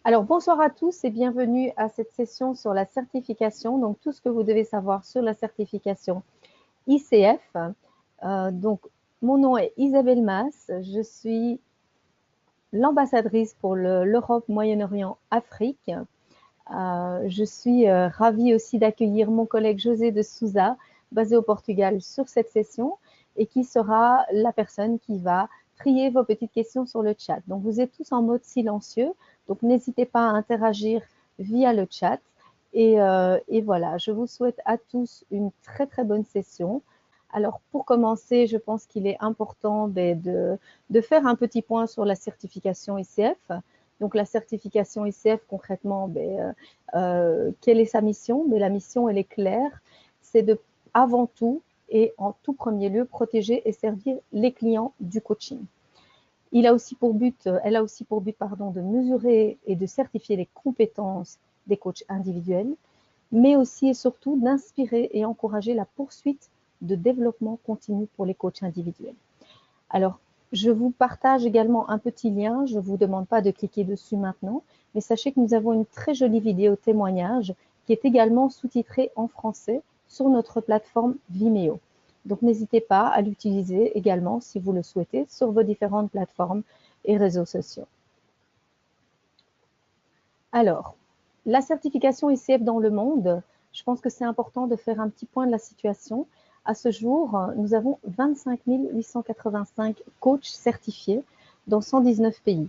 Alors, bonsoir à tous et bienvenue à cette session sur la certification. Donc, tout ce que vous devez savoir sur la certification ICF. Donc, mon nom est Isabelle Mas. Je suis l'ambassadrice pour l'Europe, Moyen-Orient, Afrique. Je suis ravie aussi d'accueillir mon collègue José de Souza, basé au Portugal, sur cette session et qui sera la personne qui va trier vos petites questions sur le chat. Donc, vous êtes tous en mode silencieux, donc n'hésitez pas à interagir via le chat. Et voilà, je vous souhaite à tous une très très bonne session. Alors, pour commencer, je pense qu'il est important de faire un petit point sur la certification ICF. Donc, la certification ICF, concrètement, quelle est sa mission? La mission, elle est claire, c'est de, avant tout et en tout premier lieu, protéger et servir les clients du coaching. Elle a aussi pour but, de mesurer et de certifier les compétences des coachs individuels, mais aussi et surtout d'inspirer et encourager la poursuite de développement continu pour les coachs individuels. Alors, je vous partage également un petit lien, je ne vous demande pas de cliquer dessus maintenant, mais sachez que nous avons une très jolie vidéo témoignage qui est également sous-titrée en français sur notre plateforme Vimeo. Donc, n'hésitez pas à l'utiliser également si vous le souhaitez sur vos différentes plateformes et réseaux sociaux. Alors, la certification ICF dans le monde, je pense que c'est important de faire un petit point de la situation. À ce jour, nous avons 25 885 coachs certifiés dans 119 pays.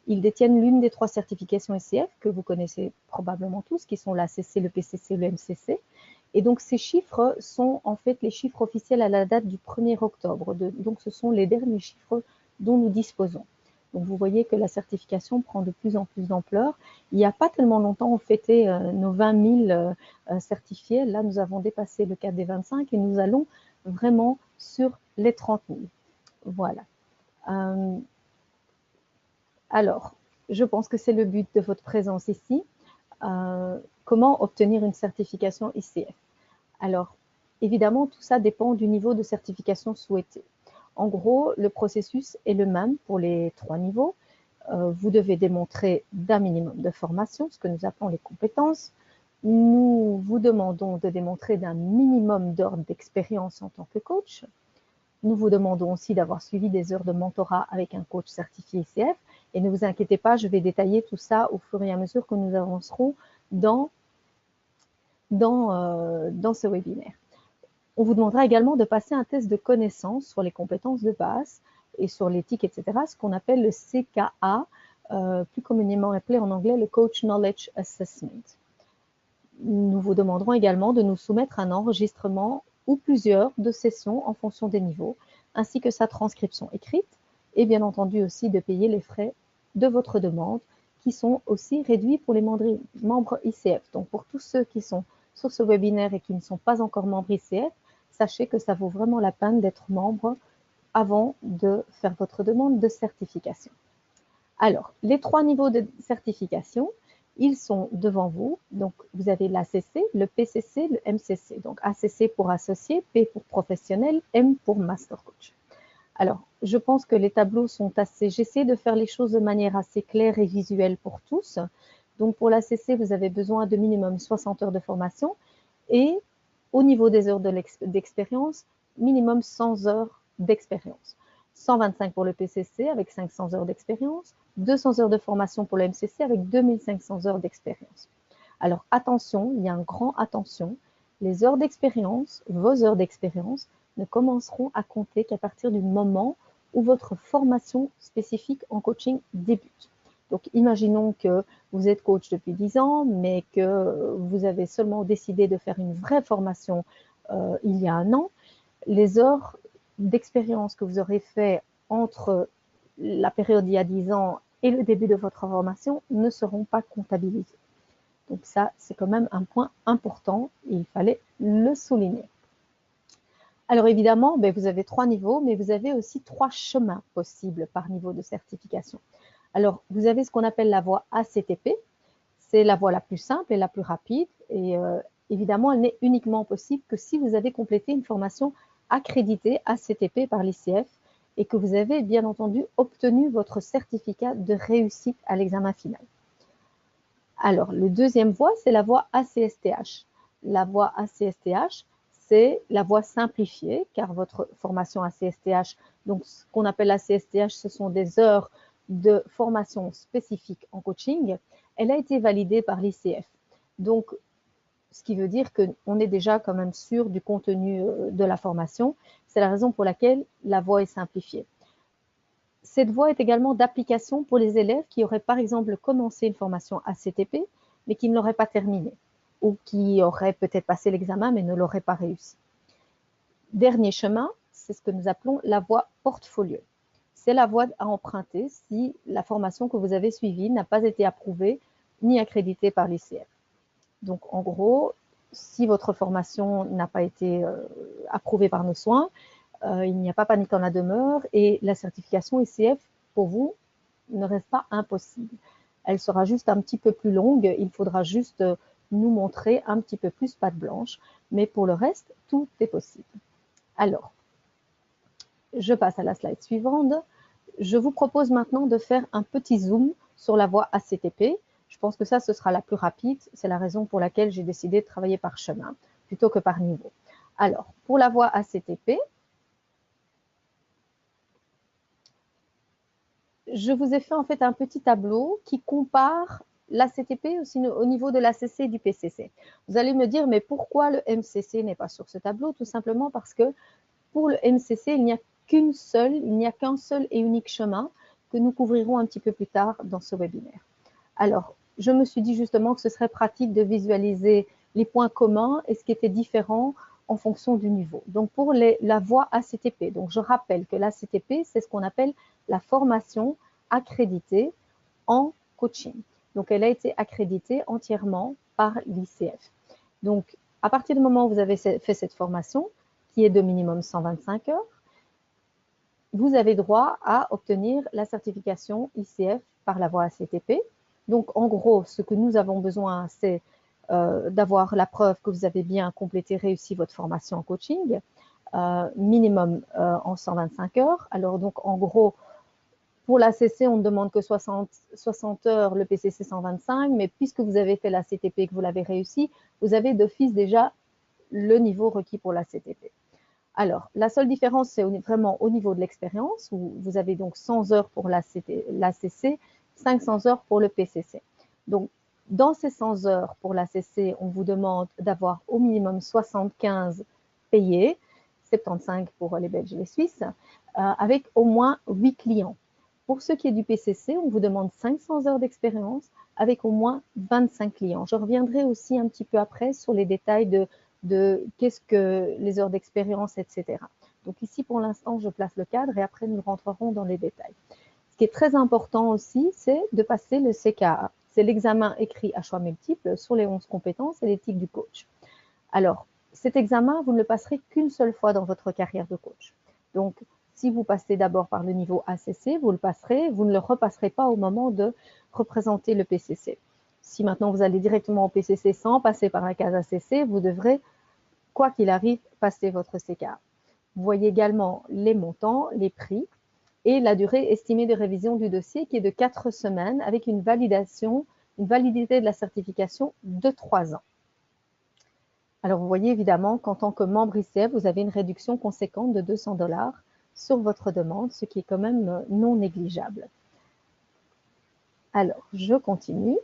Ils détiennent l'une des 3 certifications ICF que vous connaissez probablement tous, qui sont l'ACC, le PCC, le MCC. Et donc, ces chiffres sont en fait les chiffres officiels à la date du 1er octobre. Donc, ce sont les derniers chiffres dont nous disposons. Donc, vous voyez que la certification prend de plus en plus d'ampleur. Il n'y a pas tellement longtemps, on fêtait nos 20 000 certifiés. Là, nous avons dépassé le cap des 25 et nous allons vraiment sur les 30 000. Voilà. Alors, je pense que c'est le but de votre présence ici. Comment obtenir une certification ICF? Alors, évidemment, tout ça dépend du niveau de certification souhaité. En gros, le processus est le même pour les 3 niveaux. Vous devez démontrer d'un minimum de formation, ce que nous appelons les compétences. Nous vous demandons de démontrer d'un minimum d'heures d'expérience en tant que coach. Nous vous demandons aussi d'avoir suivi des heures de mentorat avec un coach certifié ICF. Et ne vous inquiétez pas, je vais détailler tout ça au fur et à mesure que nous avancerons dans ce webinaire. On vous demandera également de passer un test de connaissance sur les compétences de base et sur l'éthique, etc., ce qu'on appelle le CKA, plus communément appelé en anglais le Coach Knowledge Assessment. Nous vous demanderons également de nous soumettre un enregistrement ou plusieurs de sessions en fonction des niveaux, ainsi que sa transcription écrite, et bien entendu aussi de payer les frais de votre demande, qui sont aussi réduits pour les membres ICF. Donc pour tous ceux qui sont sur ce webinaire et qui ne sont pas encore membres ICF, sachez que ça vaut vraiment la peine d'être membre avant de faire votre demande de certification. Alors, les 3 niveaux de certification, ils sont devant vous. Donc, vous avez l'ACC, le PCC, le MCC. Donc, ACC pour associé, P pour professionnel, M pour master coach. Alors, je pense que les tableaux sont assez... J'essaie de faire les choses de manière assez claire et visuelle pour tous. Donc, pour l'ACC, vous avez besoin de minimum 60 heures de formation et au niveau des heures d'expérience, minimum 100 heures d'expérience. 125 pour le PCC avec 500 heures d'expérience, 200 heures de formation pour le MCC avec 2500 heures d'expérience. Alors attention, il y a un grand attention, les heures d'expérience, vos heures d'expérience, ne commenceront à compter qu'à partir du moment où votre formation spécifique en coaching débute. Donc, imaginons que vous êtes coach depuis 10 ans, mais que vous avez seulement décidé de faire une vraie formation il y a un an, les heures d'expérience que vous aurez fait entre la période d'il y a 10 ans et le début de votre formation ne seront pas comptabilisées. Donc ça, c'est quand même un point important et il fallait le souligner. Alors évidemment, vous avez 3 niveaux, mais vous avez aussi 3 chemins possibles par niveau de certification. Alors, vous avez ce qu'on appelle la voie ACTP, c'est la voie la plus simple et la plus rapide, et évidemment, elle n'est uniquement possible que si vous avez complété une formation accréditée ACTP par l'ICF et que vous avez bien entendu obtenu votre certificat de réussite à l'examen final. Alors, le deuxième voie, c'est la voie ACSTH. La voie ACSTH, c'est la voie simplifiée, car votre formation ACSTH, donc ce qu'on appelle ACSTH, ce sont des heures de formation spécifique en coaching, elle a été validée par l'ICF. Donc, ce qui veut dire qu'on est déjà quand même sûr du contenu de la formation. C'est la raison pour laquelle la voie est simplifiée. Cette voie est également d'application pour les élèves qui auraient par exemple commencé une formation ACTP, mais qui ne l'auraient pas terminée, ou qui auraient peut-être passé l'examen, mais ne l'auraient pas réussi. Dernier chemin, c'est ce que nous appelons la voie portfolio. C'est la voie à emprunter si la formation que vous avez suivie n'a pas été approuvée ni accréditée par l'ICF. Donc, en gros, si votre formation n'a pas été approuvée par nos soins, il n'y a pas panique en la demeure et la certification ICF, pour vous, ne reste pas impossible. Elle sera juste un petit peu plus longue, il faudra juste nous montrer un petit peu plus patte blanche, mais pour le reste, tout est possible. Alors, je passe à la slide suivante. Je vous propose maintenant de faire un petit zoom sur la voie ACTP. Je pense que ça, ce sera la plus rapide. C'est la raison pour laquelle j'ai décidé de travailler par chemin plutôt que par niveau. Alors, pour la voie ACTP, je vous ai fait en fait un petit tableau qui compare l'ACTP aussi au niveau de l'ACC et du PCC. Vous allez me dire, mais pourquoi le MCC n'est pas sur ce tableau? Tout simplement parce que pour le MCC, il n'y a qu'un seul et unique chemin que nous couvrirons un petit peu plus tard dans ce webinaire. Alors, je me suis dit justement que ce serait pratique de visualiser les points communs et ce qui était différent en fonction du niveau. Donc, pour la voie ACTP, donc je rappelle que l'ACTP, c'est ce qu'on appelle la formation accréditée en coaching. Donc, elle a été accréditée entièrement par l'ICF. Donc, à partir du moment où vous avez fait cette formation, qui est de minimum 125 heures, vous avez droit à obtenir la certification ICF par la voie ACTP. Donc, en gros, ce que nous avons besoin, c'est d'avoir la preuve que vous avez bien complété, réussi votre formation en coaching, minimum en 125 heures. Alors, donc, en gros, pour l'ACC, on ne demande que 60 heures, le PCC 125, mais puisque vous avez fait l'ACTP et que vous l'avez réussi, vous avez d'office déjà le niveau requis pour l'ACTP. Alors, la seule différence, c'est vraiment au niveau de l'expérience, où vous avez donc 100 heures pour l'ACC, 500 heures pour le PCC. Donc, dans ces 100 heures pour l'ACC, on vous demande d'avoir au minimum 75 payés, 75 pour les Belges et les Suisses, avec au moins 8 clients. Pour ce qui est du PCC, on vous demande 500 heures d'expérience avec au moins 25 clients. Je reviendrai aussi un petit peu après sur les détails de qu'est-ce que les heures d'expérience, etc. Donc ici, pour l'instant, je place le cadre et après, nous rentrerons dans les détails. Ce qui est très important aussi, c'est de passer le CKA. C'est l'examen écrit à choix multiples sur les 11 compétences et l'éthique du coach. Alors, cet examen, vous ne le passerez qu'une seule fois dans votre carrière de coach. Donc, si vous passez d'abord par le niveau ACC, vous le passerez, vous ne le repasserez pas au moment de représenter le PCC. Si maintenant vous allez directement au PCC sans passer par la case ACC, vous devrez, quoi qu'il arrive, passer votre CKA. Vous voyez également les montants, les prix et la durée estimée de révision du dossier qui est de 4 semaines avec une validité de la certification de 3 ans. Alors, vous voyez évidemment qu'en tant que membre ICF, vous avez une réduction conséquente de 200 $ sur votre demande, ce qui est quand même non négligeable. Alors, je continue.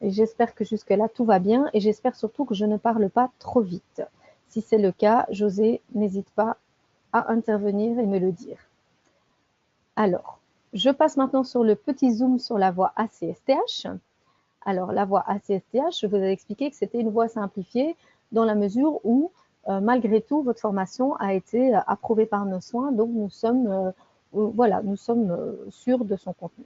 Et j'espère que jusque-là, tout va bien. Et j'espère surtout que je ne parle pas trop vite. Si c'est le cas, José, n'hésite pas à intervenir et me le dire. Alors, je passe maintenant sur le petit zoom sur la voie ACSTH. Alors, la voie ACSTH, je vous ai expliqué que c'était une voie simplifiée dans la mesure où malgré tout, votre formation a été approuvée par nos soins, donc nous sommes, voilà, nous sommes sûrs de son contenu.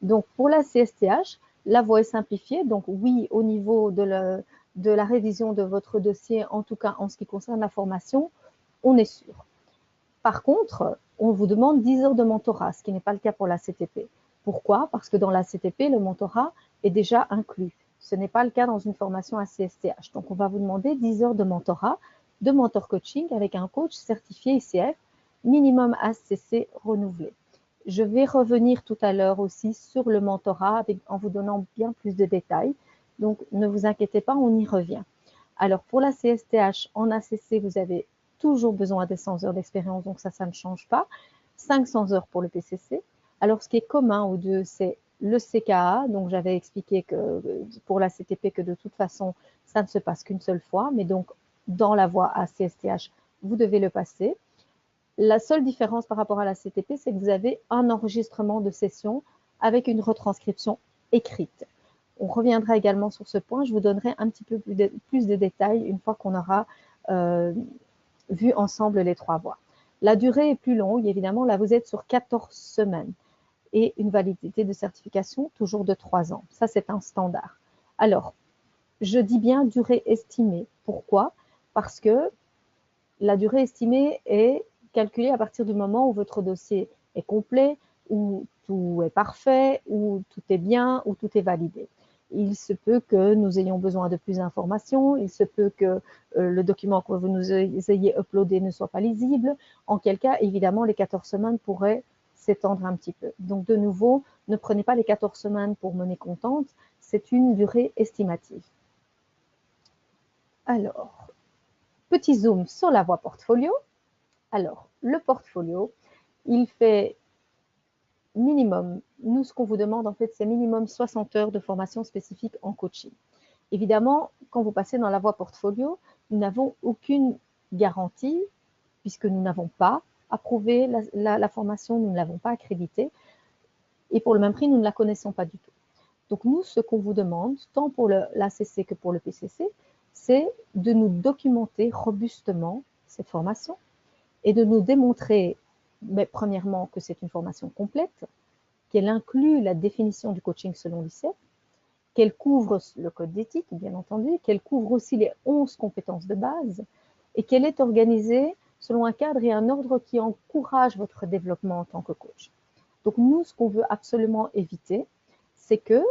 Donc, pour la CSTH, la voie est simplifiée. Donc, oui, au niveau de la révision de votre dossier, en tout cas en ce qui concerne la formation, on est sûr. Par contre, on vous demande 10 heures de mentorat, ce qui n'est pas le cas pour la CTP. Pourquoi? Parce que dans la CTP, le mentorat est déjà inclus. Ce n'est pas le cas dans une formation à CSTH. Donc, on va vous demander 10 heures de mentorat, de mentor coaching avec un coach certifié ICF, minimum ACC renouvelé. Je vais revenir tout à l'heure aussi sur le mentorat en vous donnant bien plus de détails. Donc, ne vous inquiétez pas, on y revient. Alors, pour la CSTH, en ACC, vous avez toujours besoin des 100 heures d'expérience, donc ça ne change pas. 500 heures pour le PCC. Alors, ce qui est commun aux deux, c'est le CKA. Donc, j'avais expliqué que pour la CTP que de toute façon, ça ne se passe qu'une seule fois. Mais donc, dans la voie à CSTH, vous devez le passer. La seule différence par rapport à la CTP, c'est que vous avez un enregistrement de session avec une retranscription écrite. On reviendra également sur ce point. Je vous donnerai un petit peu plus de détails une fois qu'on aura vu ensemble les 3 voies. La durée est plus longue, évidemment. Là, vous êtes sur 14 semaines et une validité de certification toujours de 3 ans. Ça, c'est un standard. Alors, je dis bien durée estimée. Pourquoi? Parce que la durée estimée est calculée à partir du moment où votre dossier est complet, où tout est parfait, où tout est bien, où tout est validé. Il se peut que nous ayons besoin de plus d'informations, il se peut que le document que vous nous ayez uploadé ne soit pas lisible, en quel cas, évidemment, les 14 semaines pourraient s'étendre un petit peu. Donc, de nouveau, ne prenez pas les 14 semaines pour mener contente, c'est une durée estimative. Alors, petit zoom sur la voie portfolio. Alors, le portfolio, il fait minimum, nous ce qu'on vous demande en fait, c'est minimum 60 heures de formation spécifique en coaching. Évidemment, quand vous passez dans la voie portfolio, nous n'avons aucune garantie puisque nous n'avons pas approuvé la formation, nous ne l'avons pas accréditée et pour le même prix, nous ne la connaissons pas du tout. Donc nous, ce qu'on vous demande, tant pour l'ACC que pour le PCC, c'est de nous documenter robustement cette formation et de nous démontrer, mais premièrement, que c'est une formation complète, qu'elle inclut la définition du coaching selon l'ICF, qu'elle couvre le code d'éthique, bien entendu, qu'elle couvre aussi les 11 compétences de base et qu'elle est organisée selon un cadre et un ordre qui encourage votre développement en tant que coach. Donc nous, ce qu'on veut absolument éviter, c'est que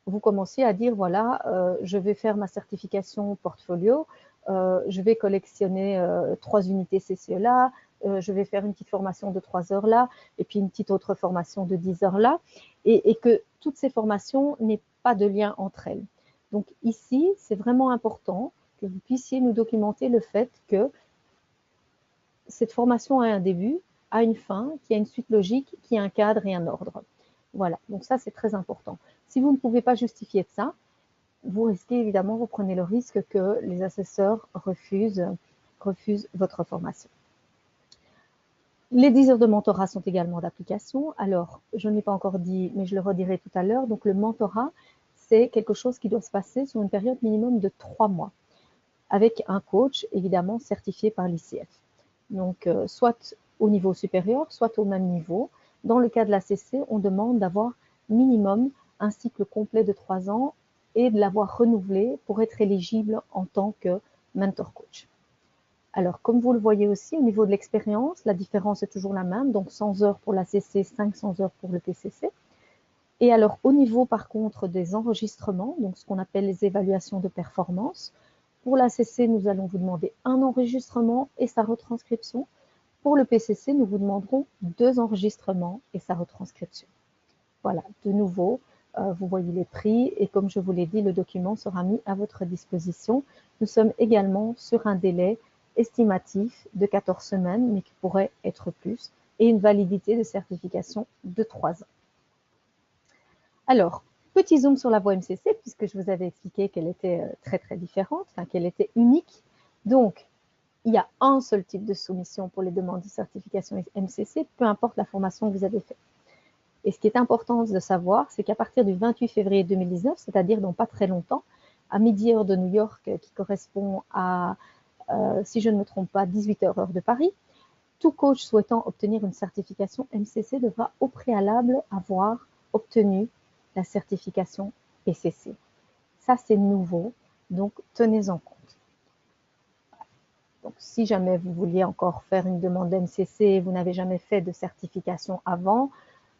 vous commenciez à dire, voilà, je vais faire ma certification portfolio, je vais collectionner 3 unités CCE là, je vais faire une petite formation de 3 heures là, et puis une petite autre formation de 10 heures là, et que toutes ces formations n'aient pas de lien entre elles. Donc ici, c'est vraiment important que vous puissiez nous documenter le fait que cette formation a un début, a une fin, qui a une suite logique, qui a un cadre et un ordre. Voilà, donc ça c'est très important. Si vous ne pouvez pas justifier de ça, vous risquez évidemment, vous prenez le risque que les assesseurs refusent votre formation. Les 10 heures de mentorat sont également d'application. Alors, je ne l'ai pas encore dit, mais je le redirai tout à l'heure. Donc, le mentorat, c'est quelque chose qui doit se passer sur une période minimum de 3 mois, avec un coach, évidemment, certifié par l'ICF. Donc, soit au niveau supérieur, soit au même niveau. Dans le cas de la CC, on demande d'avoir minimum un cycle complet de 3 ans et de l'avoir renouvelé pour être éligible en tant que mentor coach. Alors, comme vous le voyez aussi, au niveau de l'expérience, la différence est toujours la même, donc 100 heures pour la CC, 500 heures pour le PCC. Et alors, au niveau, par contre, des enregistrements, donc ce qu'on appelle les évaluations de performance, pour la CC, nous allons vous demander un enregistrement et sa retranscription. Pour le PCC, nous vous demanderons 2 enregistrements et sa retranscription. Voilà, de nouveau, vous voyez les prix et comme je vous l'ai dit, le document sera mis à votre disposition. Nous sommes également sur un délai estimatif de 14 semaines, mais qui pourrait être plus, et une validité de certification de 3 ans. Alors, petit zoom sur la voie MCC, puisque je vous avais expliqué qu'elle était très très différente, enfin qu'elle était unique. Donc, il y a un seul type de soumission pour les demandes de certification MCC, peu importe la formation que vous avez faite. Et ce qui est important de savoir, c'est qu'à partir du 28 février 2019, c'est-à-dire dans pas très longtemps, à midi heure de New York, qui correspond à si je ne me trompe pas, 18h heure de Paris. Tout coach souhaitant obtenir une certification MCC devra au préalable avoir obtenu la certification PCC. Ça, c'est nouveau, donc tenez-en compte. Donc, si jamais vous vouliez encore faire une demande MCC et vous n'avez jamais fait de certification avant,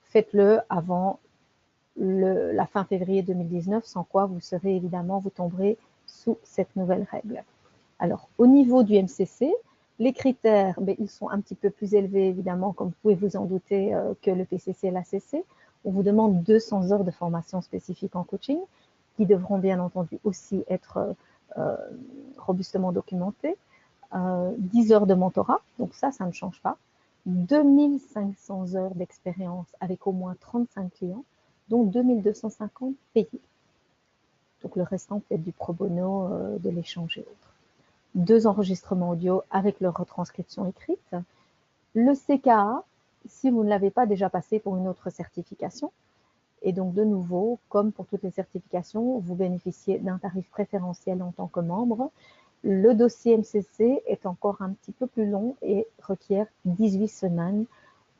faites-le avant la fin février 2019, sans quoi vous serez évidemment, vous tomberez sous cette nouvelle règle. Alors, au niveau du MCC, les critères, ils sont un petit peu plus élevés, évidemment, comme vous pouvez vous en douter, que le PCC et l'ACC. On vous demande 200 heures de formation spécifique en coaching, qui devront bien entendu aussi être robustement documentées. 10 heures de mentorat, donc ça ne change pas. 2500 heures d'expérience avec au moins 35 clients, dont 2250 payés. Donc le restant peut être du pro bono, de l'échange et autres. 2 enregistrements audio avec leur retranscription écrite. Le CKA, si vous ne l'avez pas déjà passé pour une autre certification. Et donc de nouveau, comme pour toutes les certifications, vous bénéficiez d'un tarif préférentiel en tant que membre. Le dossier MCC est encore un petit peu plus long et requiert 18 semaines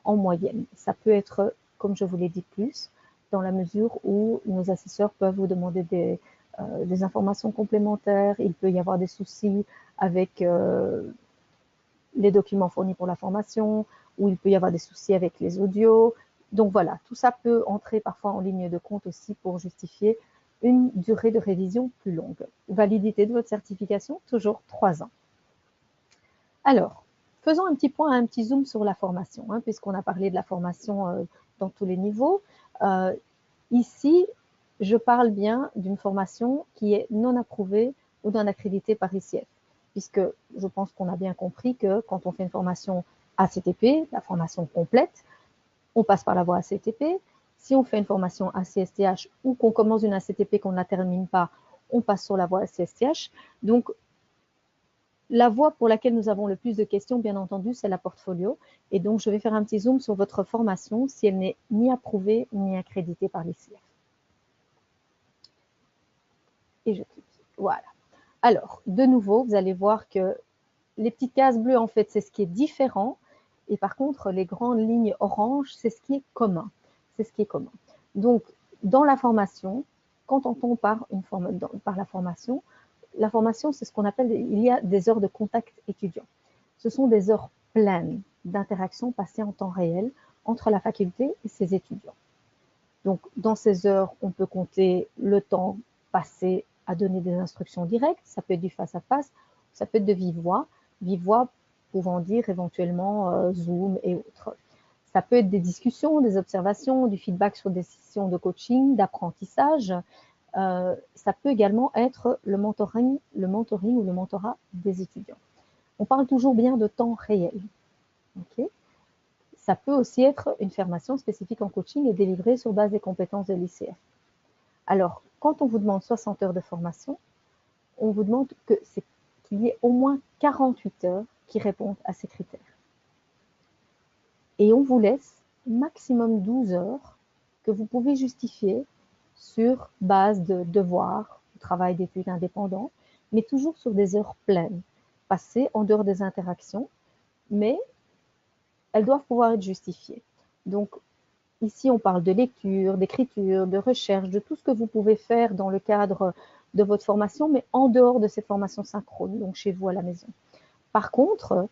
en moyenne. Ça peut être, comme je vous l'ai dit, plus, dans la mesure où nos assesseurs peuvent vous demander des informations complémentaires. Il peut y avoir des soucis avec les documents fournis pour la formation, ou il peut y avoir des soucis avec les audios. Donc voilà, tout ça peut entrer parfois en ligne de compte aussi pour justifier une durée de révision plus longue. Validité de votre certification, toujours 3 ans. Alors, faisons un petit point, un petit zoom sur la formation, puisqu'on a parlé de la formation dans tous les niveaux. Ici, je parle bien d'une formation qui est non approuvée ou non accréditée par ICF, puisque je pense qu'on a bien compris que quand on fait une formation ACTP, la formation complète, on passe par la voie ACTP. Si on fait une formation ACSTH ou qu'on commence une ACTP qu'on ne la termine pas, on passe sur la voie ACSTH. Donc, la voie pour laquelle nous avons le plus de questions, bien entendu, c'est la portfolio. Et donc, je vais faire un petit zoom sur votre formation si elle n'est ni approuvée ni accréditée par l'ICF. Et je clique. Voilà. Alors, de nouveau, vous allez voir que les petites cases bleues, en fait, c'est ce qui est différent. Et par contre, les grandes lignes oranges, c'est ce qui est commun. C'est ce qui est commun. Donc, dans la formation, quand on tombe par la formation, c'est ce qu'on appelle, il y a des heures de contact étudiant. Ce sont des heures pleines d'interaction passées en temps réel entre la faculté et ses étudiants. Donc, dans ces heures, on peut compter le temps passé à donner des instructions directes. Ça peut être du face-à-face, ça peut être de vive voix pouvant dire éventuellement Zoom et autres. Ça peut être des discussions, des observations, du feedback sur des sessions de coaching, d'apprentissage. Ça peut également être le mentoring ou le mentorat des étudiants. On parle toujours bien de temps réel. Okay. Ça peut aussi être une formation spécifique en coaching et délivrée sur base des compétences de l'ICF. Alors, quand on vous demande 60 heures de formation, on vous demande qu'il y ait au moins 48 heures qui répondent à ces critères. Et on vous laisse maximum 12 heures que vous pouvez justifier sur base de devoirs, de travail d'études indépendant, mais toujours sur des heures pleines, passées en dehors des interactions, mais elles doivent pouvoir être justifiées. Donc, ici, on parle de lecture, d'écriture, de recherche, de tout ce que vous pouvez faire dans le cadre de votre formation, mais en dehors de cette formation synchrone, donc chez vous à la maison. Par contre,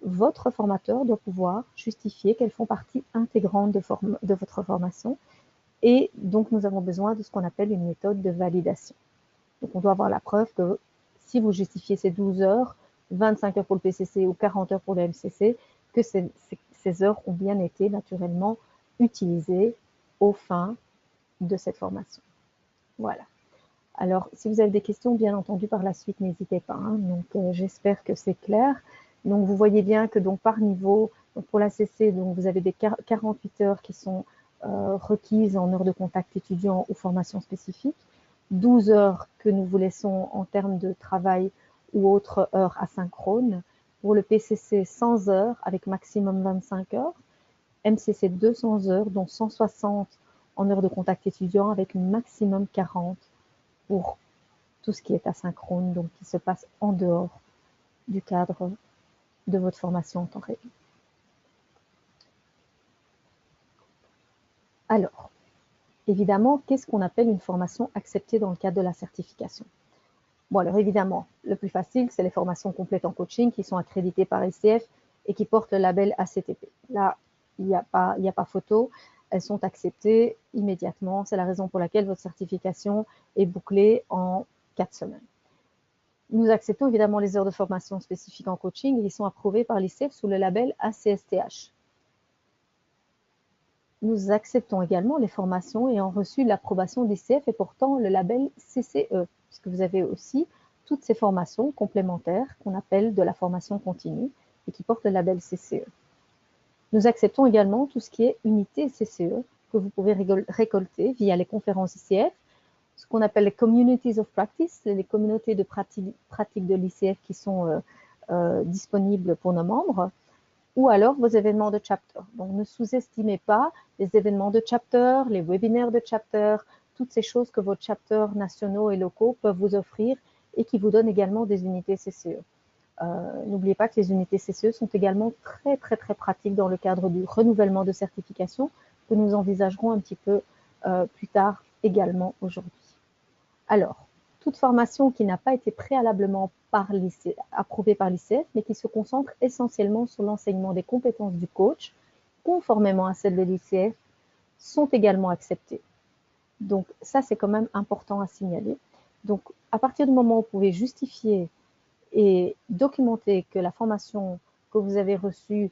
votre formateur doit pouvoir justifier qu'elles font partie intégrante de votre formation. Et donc, nous avons besoin de ce qu'on appelle une méthode de validation. Donc, on doit avoir la preuve que si vous justifiez ces 12 heures, 25 heures pour le PCC ou 40 heures pour le MCC, que ces heures ont bien été naturellement utilisées aux fins de cette formation. Voilà. Alors, si vous avez des questions, bien entendu, par la suite, n'hésitez pas. Donc, j'espère que c'est clair. Donc, vous voyez bien que donc, par niveau, donc pour la CC, donc, vous avez des 48 heures qui sont requises en heures de contact étudiant ou formation spécifique, 12 heures que nous vous laissons en termes de travail ou autres heures asynchrones. Pour le PCC, 100 heures avec maximum 25 heures. MCC, 200 heures, dont 160 en heures de contact étudiant avec maximum 40 pour tout ce qui est asynchrone, donc qui se passe en dehors du cadre de votre formation en temps réel. Alors, évidemment, qu'est-ce qu'on appelle une formation acceptée dans le cadre de la certification? Bon, alors évidemment, le plus facile, c'est les formations complètes en coaching qui sont accréditées par ICF et qui portent le label ACTP. Là, il n'y a pas photo, elles sont acceptées immédiatement. C'est la raison pour laquelle votre certification est bouclée en 4 semaines. Nous acceptons évidemment les heures de formation spécifiques en coaching et ils sont approuvés par l'ICF sous le label ACSTH. Nous acceptons également les formations ayant reçu l'approbation d'ICF et portant le label CCE, puisque vous avez aussi toutes ces formations complémentaires qu'on appelle de la formation continue et qui portent le label CCE. Nous acceptons également tout ce qui est unité CCE que vous pouvez récolter via les conférences ICF, ce qu'on appelle les Communities of Practice, les communautés de pratique de l'ICF qui sont disponibles pour nos membres, ou alors vos événements de chapter. Donc, ne sous-estimez pas les événements de chapter, les webinaires de chapter, toutes ces choses que vos chapters nationaux et locaux peuvent vous offrir et qui vous donnent également des unités CCE. N'oubliez pas que les unités CCE sont également très, très, très pratiques dans le cadre du renouvellement de certification que nous envisagerons un petit peu plus tard également aujourd'hui. Alors, toute formation qui n'a pas été préalablement approuvée par l'ICF, mais qui se concentre essentiellement sur l'enseignement des compétences du coach, conformément à celles de l'ICF, sont également acceptées. Donc, ça, c'est quand même important à signaler. Donc, à partir du moment où vous pouvez justifier et documenter que la formation que vous avez reçue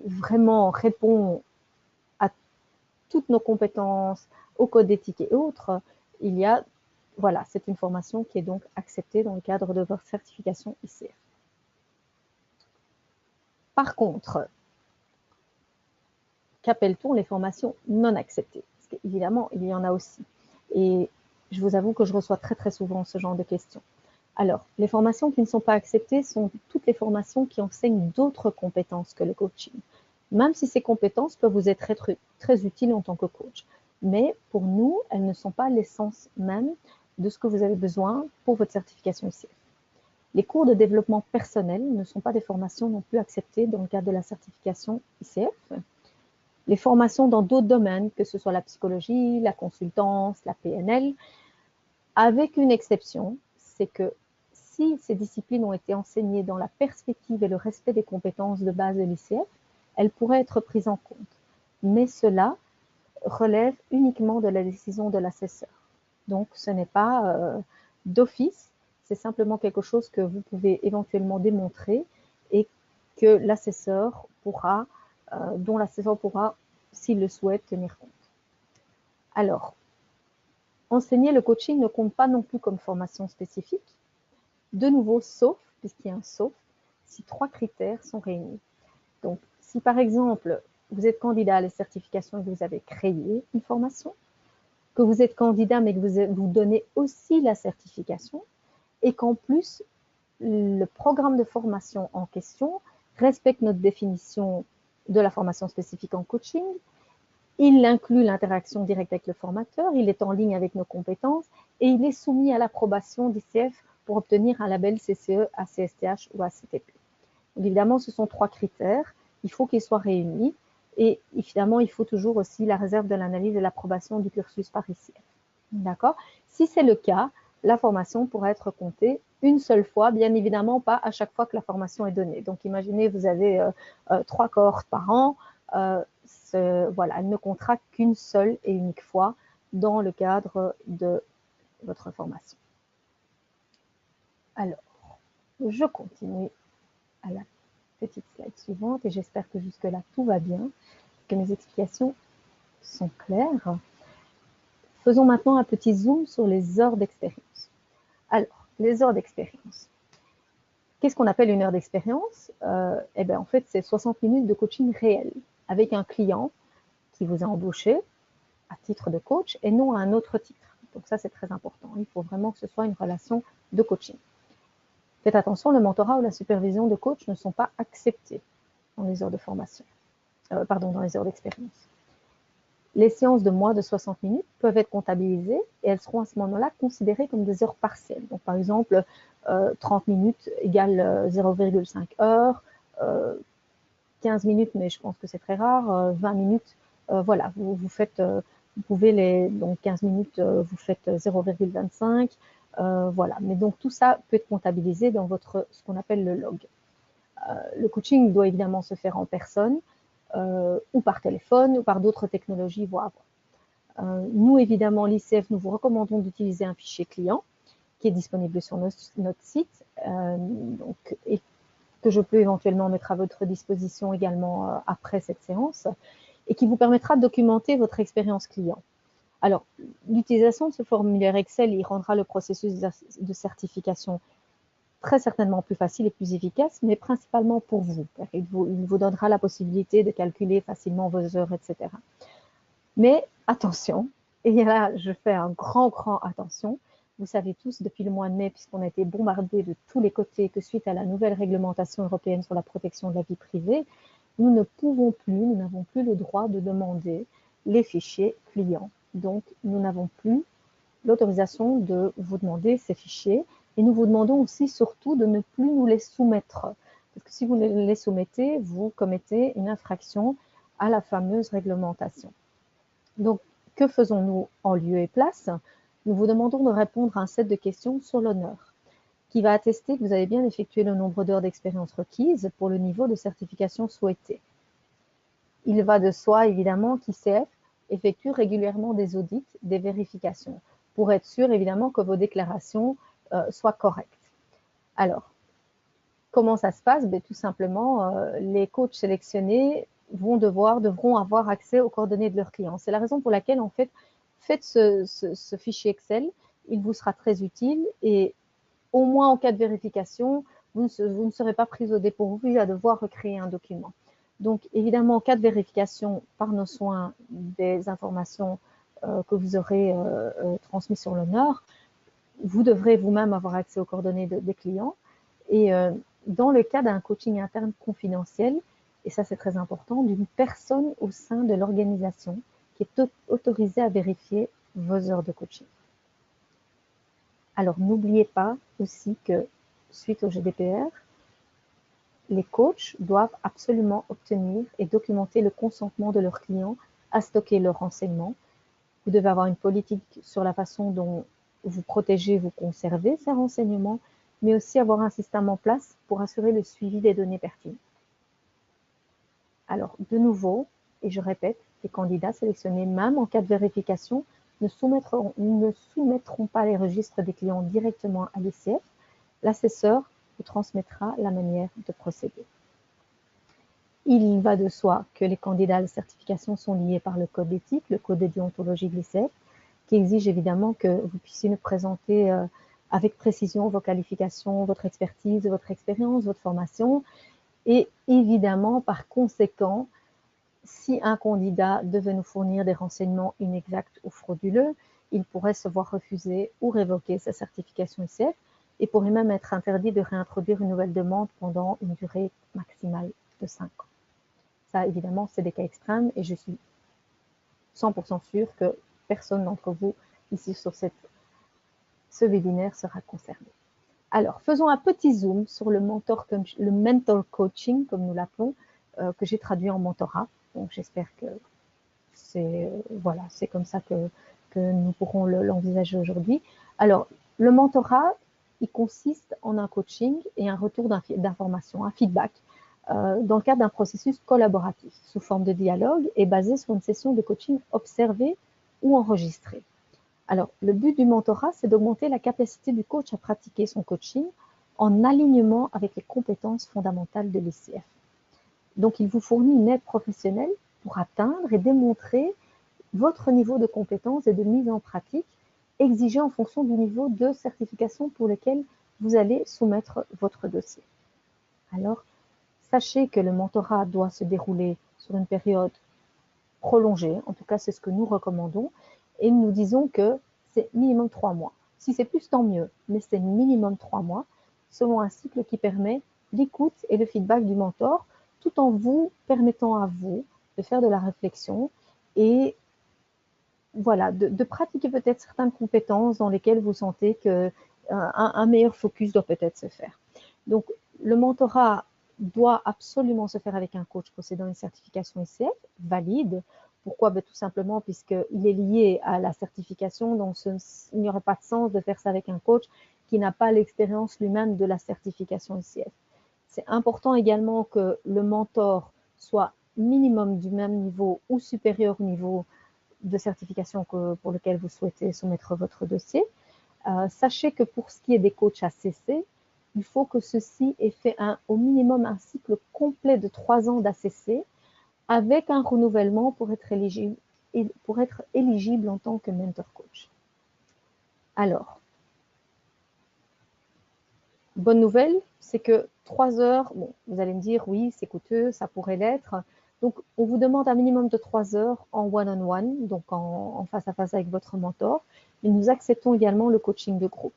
vraiment répond à toutes nos compétences, au code d'éthique et autres, il y a, voilà, c'est une formation qui est donc acceptée dans le cadre de votre certification ICF. Par contre, qu'appelle-t-on les formations non acceptées? Parce qu'évidemment, il y en a aussi. Et je vous avoue que je reçois très très souvent ce genre de questions. Alors, les formations qui ne sont pas acceptées sont toutes les formations qui enseignent d'autres compétences que le coaching. Même si ces compétences peuvent vous être très, très utiles en tant que coach. Mais pour nous, elles ne sont pas l'essence même de ce que vous avez besoin pour votre certification ICF. Les cours de développement personnel ne sont pas des formations non plus acceptées dans le cadre de la certification ICF. Les formations dans d'autres domaines, que ce soit la psychologie, la consultance, la PNL, avec une exception, c'est que si ces disciplines ont été enseignées dans la perspective et le respect des compétences de base de l'ICF, elles pourraient être prises en compte. Mais cela relève uniquement de la décision de l'assesseur. Donc, ce n'est pas d'office, c'est simplement quelque chose que vous pouvez éventuellement démontrer et que l'assesseur pourra, dont l'assesseur pourra, s'il le souhaite, tenir compte. Alors, enseigner le coaching ne compte pas non plus comme formation spécifique. De nouveau, sauf, puisqu'il y a un sauf, si 3 critères sont réunis. Donc, si par exemple, vous êtes candidat à la certification et que vous avez créé une formation, que vous êtes candidat mais que vous donnez aussi la certification, et qu'en plus, le programme de formation en question respecte notre définition de la formation spécifique en coaching, il inclut l'interaction directe avec le formateur, il est en ligne avec nos compétences et il est soumis à l'approbation d'ICF pour obtenir un label CCE, ACSTH ou ACTP. Donc, évidemment, ce sont 3 critères, il faut qu'ils soient réunis et évidemment, il faut toujours aussi la réserve de l'analyse et l'approbation du cursus par ICF. D'accord? Si c'est le cas, la formation pourra être comptée une seule fois, bien évidemment pas à chaque fois que la formation est donnée. Donc, imaginez, vous avez 3 cohortes par an, voilà, elle ne comptera qu'une seule et unique fois dans le cadre de votre formation. Alors, je continue à la petite slide suivante et j'espère que jusque-là tout va bien, que mes explications sont claires. Faisons maintenant un petit zoom sur les heures d'expérience. Alors, les heures d'expérience. Qu'est-ce qu'on appelle une heure d'expérience? Eh bien, en fait, c'est 60 minutes de coaching réel avec un client qui vous a embauché à titre de coach et non à un autre titre. Donc ça, c'est très important. Il faut vraiment que ce soit une relation de coaching. Faites attention, le mentorat ou la supervision de coach ne sont pas acceptés dans les heures de formation, dans les heures d'expérience. Les séances de moins de 60 minutes peuvent être comptabilisées et elles seront à ce moment-là considérées comme des heures partielles. Donc, par exemple, 30 minutes égale 0,5 heures, 15 minutes, mais je pense que c'est très rare, 20 minutes, voilà, vous faites, vous pouvez donc 15 minutes, vous faites 0,25, voilà. Mais donc tout ça peut être comptabilisé dans ce qu'on appelle le log. Le coaching doit évidemment se faire en personne, ou par téléphone, ou par d'autres technologies, voire. Nous, évidemment, l'ICF, nous vous recommandons d'utiliser un fichier client qui est disponible sur notre site, et que je peux éventuellement mettre à votre disposition également après cette séance, et qui vous permettra de documenter votre expérience client. Alors, l'utilisation de ce formulaire Excel, il rendra le processus de certification très certainement plus facile et plus efficace, mais principalement pour vous. Il vous donnera la possibilité de calculer facilement vos heures, etc. Mais attention, et là je fais un grand attention, vous savez tous depuis le mois de mai, puisqu'on a été bombardé de tous les côtés, que suite à la nouvelle réglementation européenne sur la protection de la vie privée, nous ne pouvons plus, nous n'avons plus le droit de demander les fichiers clients. Donc, nous n'avons plus l'autorisation de vous demander ces fichiers et nous vous demandons aussi surtout de ne plus nous les soumettre. Parce que si vous les soumettez, vous commettez une infraction à la fameuse réglementation. Donc, que faisons-nous en lieu et place? Nous vous demandons de répondre à un set de questions sur l'honneur, qui va attester que vous avez bien effectué le nombre d'heures d'expérience requises pour le niveau de certification souhaité. Il va de soi, évidemment, qu'ICF effectue régulièrement des audits, des vérifications, pour être sûr, évidemment, que vos déclarations soient correctes. Alors, comment ça se passe? Tout simplement, les coachs sélectionnés devront avoir accès aux coordonnées de leurs clients. C'est la raison pour laquelle, en fait, faites ce fichier Excel. Il vous sera très utile et au moins en cas de vérification, vous ne serez pas pris au dépourvu à devoir recréer un document. Donc, évidemment, en cas de vérification par nos soins des informations que vous aurez transmises sur l'honneur, vous devrez vous-même avoir accès aux coordonnées des clients. Et dans le cas d'un coaching interne confidentiel, et ça c'est très important, d'une personne au sein de l'organisation qui est autorisée à vérifier vos heures de coaching. Alors n'oubliez pas aussi que suite au GDPR, les coachs doivent absolument obtenir et documenter le consentement de leurs clients à stocker leurs renseignements. Vous devez avoir une politique sur la façon dont vous protégez, vous conservez ces renseignements, mais aussi avoir un système en place pour assurer le suivi des données pertinentes. Alors, de nouveau, et je répète, les candidats sélectionnés, même en cas de vérification, ne soumettront pas les registres des clients directement à l'ICF. L'assesseur vous transmettra la manière de procéder. Il va de soi que les candidats à la certification sont liés par le code d'éthique, le code de déontologie de l'ICF, qui exige évidemment que vous puissiez nous présenter avec précision vos qualifications, votre expertise, votre expérience, votre formation. Et évidemment, par conséquent, si un candidat devait nous fournir des renseignements inexacts ou frauduleux, il pourrait se voir refuser ou révoquer sa certification ICF et pourrait même être interdit de réintroduire une nouvelle demande pendant une durée maximale de 5 ans. Ça, évidemment, c'est des cas extrêmes et je suis 100% sûre que personne d'entre vous ici sur ce webinaire sera concerné. Alors, faisons un petit zoom sur le mentor coaching, comme nous l'appelons, que j'ai traduit en mentorat. Donc, j'espère que c'est comme ça que nous pourrons l'envisager aujourd'hui. Alors, le mentorat, il consiste en un coaching et un retour d'information, un feedback, dans le cadre d'un processus collaboratif, sous forme de dialogue et basé sur une session de coaching observée ou enregistrée. Alors, le but du mentorat, c'est d'augmenter la capacité du coach à pratiquer son coaching en alignement avec les compétences fondamentales de l'ICF. Donc, il vous fournit une aide professionnelle pour atteindre et démontrer votre niveau de compétence et de mise en pratique exigé en fonction du niveau de certification pour lequel vous allez soumettre votre dossier. Alors, sachez que le mentorat doit se dérouler sur une période prolongée, en tout cas c'est ce que nous recommandons, et nous disons que c'est minimum 3 mois. Si c'est plus, tant mieux, mais c'est minimum 3 mois, selon un cycle qui permet l'écoute et le feedback du mentor, tout en vous permettant à vous de faire de la réflexion et voilà, de pratiquer peut-être certaines compétences dans lesquelles vous sentez que un meilleur focus doit peut-être se faire. Donc, le mentorat doit absolument se faire avec un coach possédant une certification ICF valide. Pourquoi? Ben, tout simplement puisqu'il est lié à la certification, donc il n'y aurait pas de sens de faire ça avec un coach qui n'a pas l'expérience lui-même de la certification ICF. C'est important également que le mentor soit minimum du même niveau ou supérieur au niveau de certification pour lequel vous souhaitez soumettre votre dossier. Sachez que pour ce qui est des coachs ACC, il faut que ceux-ci aient fait au minimum un cycle complet de 3 ans d'ACC avec un renouvellement pour être éligible en tant que mentor coach. Alors, bonne nouvelle, c'est que 3 heures, bon, vous allez me dire, oui, c'est coûteux, ça pourrait l'être. Donc, on vous demande un minimum de 3 heures en one-on-one, donc en face à face avec votre mentor. Mais nous acceptons également le coaching de groupe.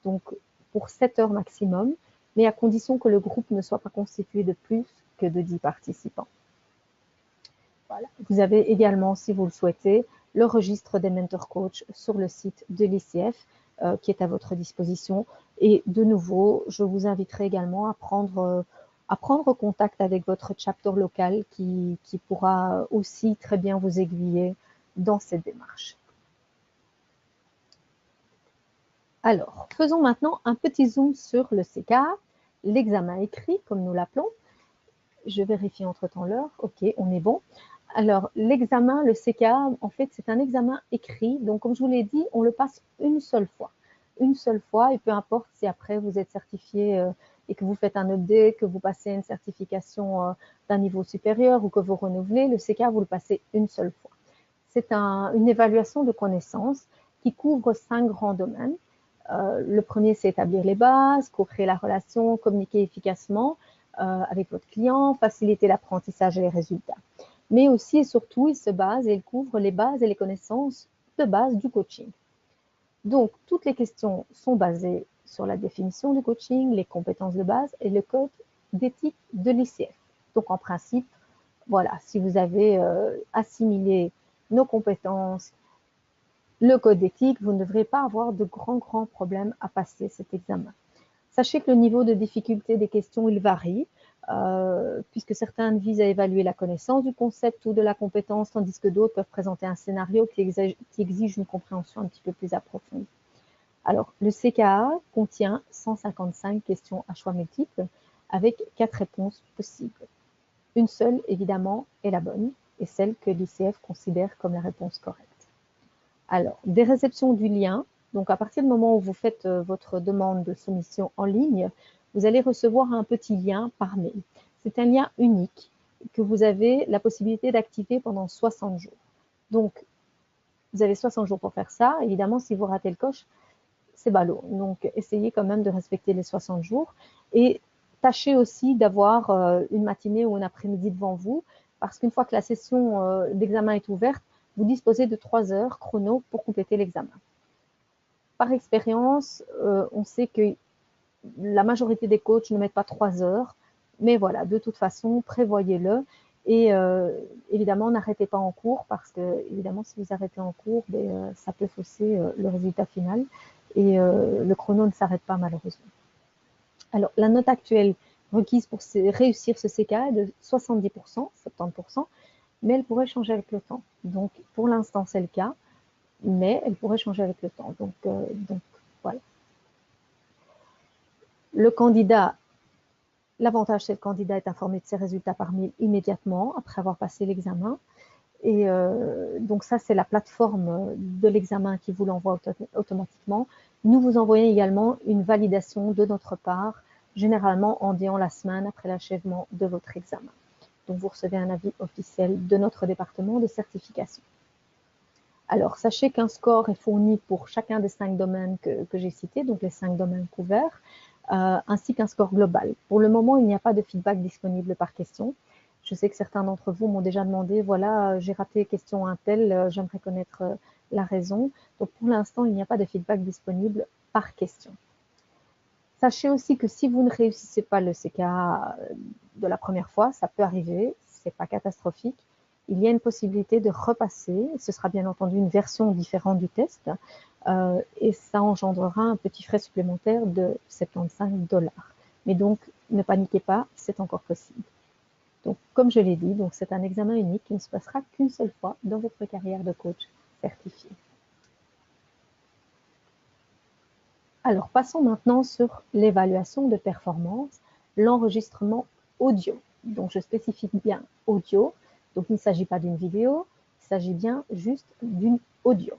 Donc, pour 7 heures maximum, mais à condition que le groupe ne soit pas constitué de plus que de 10 participants. Voilà. Vous avez également, si vous le souhaitez, le registre des mentor coach sur le site de l'ICF qui est à votre disposition. Et de nouveau, je vous inviterai également à prendre contact avec votre chapter local qui pourra aussi très bien vous aiguiller dans cette démarche. Alors, faisons maintenant un petit zoom sur le CKA, l'examen écrit, comme nous l'appelons. Je vérifie entre-temps l'heure. OK, on est bon. Alors, l'examen, le CKA, en fait, c'est un examen écrit. Donc, comme je vous l'ai dit, on le passe une seule fois. Une seule fois, et peu importe si après vous êtes certifié et que vous faites un update, que vous passez une certification d'un niveau supérieur ou que vous renouvelez, le CKA, vous le passez une seule fois. C'est une évaluation de connaissances qui couvre 5 grands domaines. Le premier, c'est établir les bases, co-créer la relation, communiquer efficacement avec votre client, faciliter l'apprentissage et les résultats. Mais aussi et surtout, il se base et il couvre les bases et les connaissances de base du coaching. Donc, toutes les questions sont basées sur la définition du coaching, les compétences de base et le code d'éthique de l'ICF. Donc, en principe, voilà, si vous avez assimilé nos compétences, le code d'éthique, vous ne devrez pas avoir de grands problèmes à passer cet examen. Sachez que le niveau de difficulté des questions, il varie, puisque certains visent à évaluer la connaissance du concept ou de la compétence, tandis que d'autres peuvent présenter un scénario qui exige une compréhension un petit peu plus approfondie. Alors, le CKA contient 155 questions à choix multiples avec 4 réponses possibles. Une seule, évidemment, est la bonne, et celle que l'ICF considère comme la réponse correcte. Alors, des réceptions du lien. Donc, à partir du moment où vous faites votre demande de soumission en ligne, vous allez recevoir un petit lien par mail. C'est un lien unique que vous avez la possibilité d'activer pendant 60 jours. Donc, vous avez 60 jours pour faire ça. Évidemment, si vous ratez le coche, c'est ballot. Donc, essayez quand même de respecter les 60 jours. Et tâchez aussi d'avoir une matinée ou un après-midi devant vous, parce qu'une fois que la session d'examen est ouverte, vous disposez de 3 heures chrono pour compléter l'examen. Par expérience, on sait que la majorité des coachs ne mettent pas 3 heures, mais voilà, de toute façon, prévoyez-le. Et évidemment, n'arrêtez pas en cours parce que, évidemment, si vous arrêtez en cours, ça peut fausser le résultat final et le chrono ne s'arrête pas malheureusement. Alors, la note actuelle requise pour réussir ce CK est de 70%, 70%, mais elle pourrait changer avec le temps. Donc, pour l'instant, c'est le cas, mais elle pourrait changer avec le temps. Donc voilà. Le candidat, l'avantage, c'est que le candidat est informé de ses résultats par mail immédiatement après avoir passé l'examen. Et donc ça, c'est la plateforme de l'examen qui vous l'envoie automatiquement. Nous vous envoyons également une validation de notre part, généralement en disant la semaine après l'achèvement de votre examen. Donc vous recevez un avis officiel de notre département de certification. Alors, sachez qu'un score est fourni pour chacun des 5 domaines que j'ai cités, donc les 5 domaines couverts, ainsi qu'un score global. Pour le moment, il n'y a pas de feedback disponible par question. Je sais que certains d'entre vous m'ont déjà demandé, voilà, j'ai raté question un tel, j'aimerais connaître la raison. Donc, pour l'instant, il n'y a pas de feedback disponible par question. Sachez aussi que si vous ne réussissez pas le CKA de la première fois, ça peut arriver, ce n'est pas catastrophique, il y a une possibilité de repasser. Ce sera bien entendu une version différente du test et ça engendrera un petit frais supplémentaire de 75 $. Mais donc, ne paniquez pas, c'est encore possible. Donc, comme je l'ai dit, c'est un examen unique qui ne se passera qu'une seule fois dans votre carrière de coach certifié. Alors, passons maintenant sur l'évaluation de performance, l'enregistrement audio. Donc, je spécifie bien audio. Donc, il ne s'agit pas d'une vidéo, il s'agit bien juste d'une audio.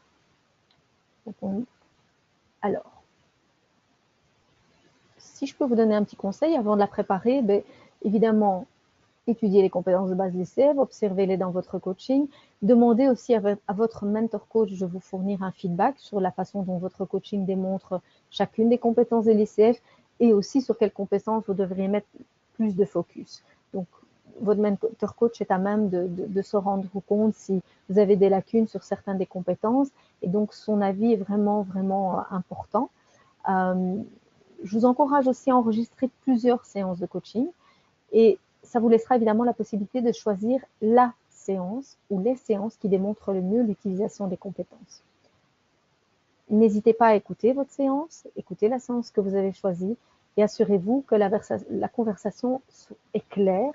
Alors, si je peux vous donner un petit conseil avant de la préparer, évidemment, étudiez les compétences de base de l'ICF, observez-les dans votre coaching. Demandez aussi à votre mentor coach de vous fournir un feedback sur la façon dont votre coaching démontre chacune des compétences de l'ICF et aussi sur quelles compétences vous devriez mettre plus de focus. Donc, votre mentor coach est à même de se rendre compte si vous avez des lacunes sur certaines des compétences et donc son avis est vraiment, vraiment important. Je vous encourage aussi à enregistrer plusieurs séances de coaching et ça vous laissera évidemment la possibilité de choisir la séance ou les séances qui démontrent le mieux l'utilisation des compétences. N'hésitez pas à écouter votre séance, écoutez la séance que vous avez choisie et assurez-vous que la conversation est claire,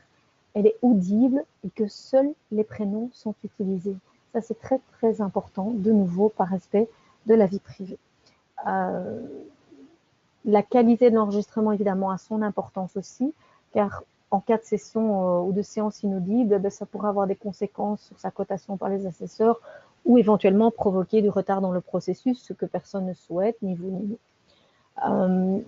elle est audible et que seuls les prénoms sont utilisés. Ça, c'est très, très important, de nouveau, par respect de la vie privée. La qualité de l'enregistrement, évidemment, a son importance aussi, car en cas de session ou de séance inaudible, ça pourrait avoir des conséquences sur sa cotation par les assesseurs ou éventuellement provoquer du retard dans le processus, ce que personne ne souhaite, ni vous ni nous.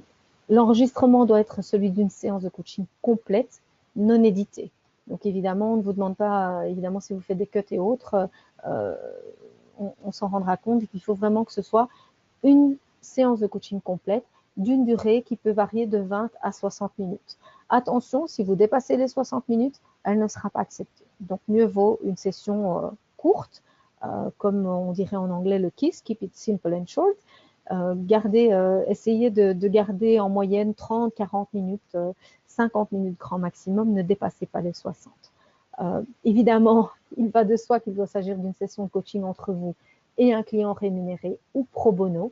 L'enregistrement doit être celui d'une séance de coaching complète, non éditée. Donc évidemment, on ne vous demande pas, évidemment, si vous faites des cuts et autres, on s'en rendra compte qu'il faut vraiment que ce soit une séance de coaching complète d'une durée qui peut varier de 20 à 60 minutes. Attention, si vous dépassez les 60 minutes, elle ne sera pas acceptée. Donc, mieux vaut une session courte, comme on dirait en anglais le KISS, Keep It Simple and Short. Essayez de garder en moyenne 30, 40 minutes, 50 minutes grand maximum, ne dépassez pas les 60. Évidemment, il va de soi qu'il doit s'agir d'une session de coaching entre vous et un client rémunéré ou pro bono.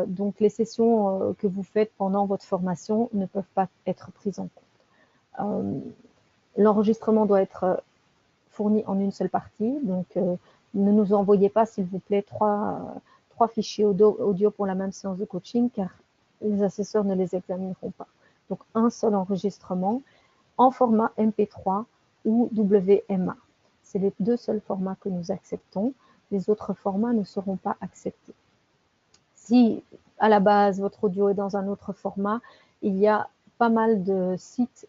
Donc, les sessions que vous faites pendant votre formation ne peuvent pas être prises en compte. L'enregistrement doit être fourni en une seule partie. Donc, ne nous envoyez pas, s'il vous plaît, trois fichiers audio pour la même séance de coaching, car les assesseurs ne les examineront pas. Donc, un seul enregistrement en format MP3 ou WMA. C'est les deux seuls formats que nous acceptons. Les autres formats ne seront pas acceptés. Si à la base votre audio est dans un autre format, il y a pas mal de sites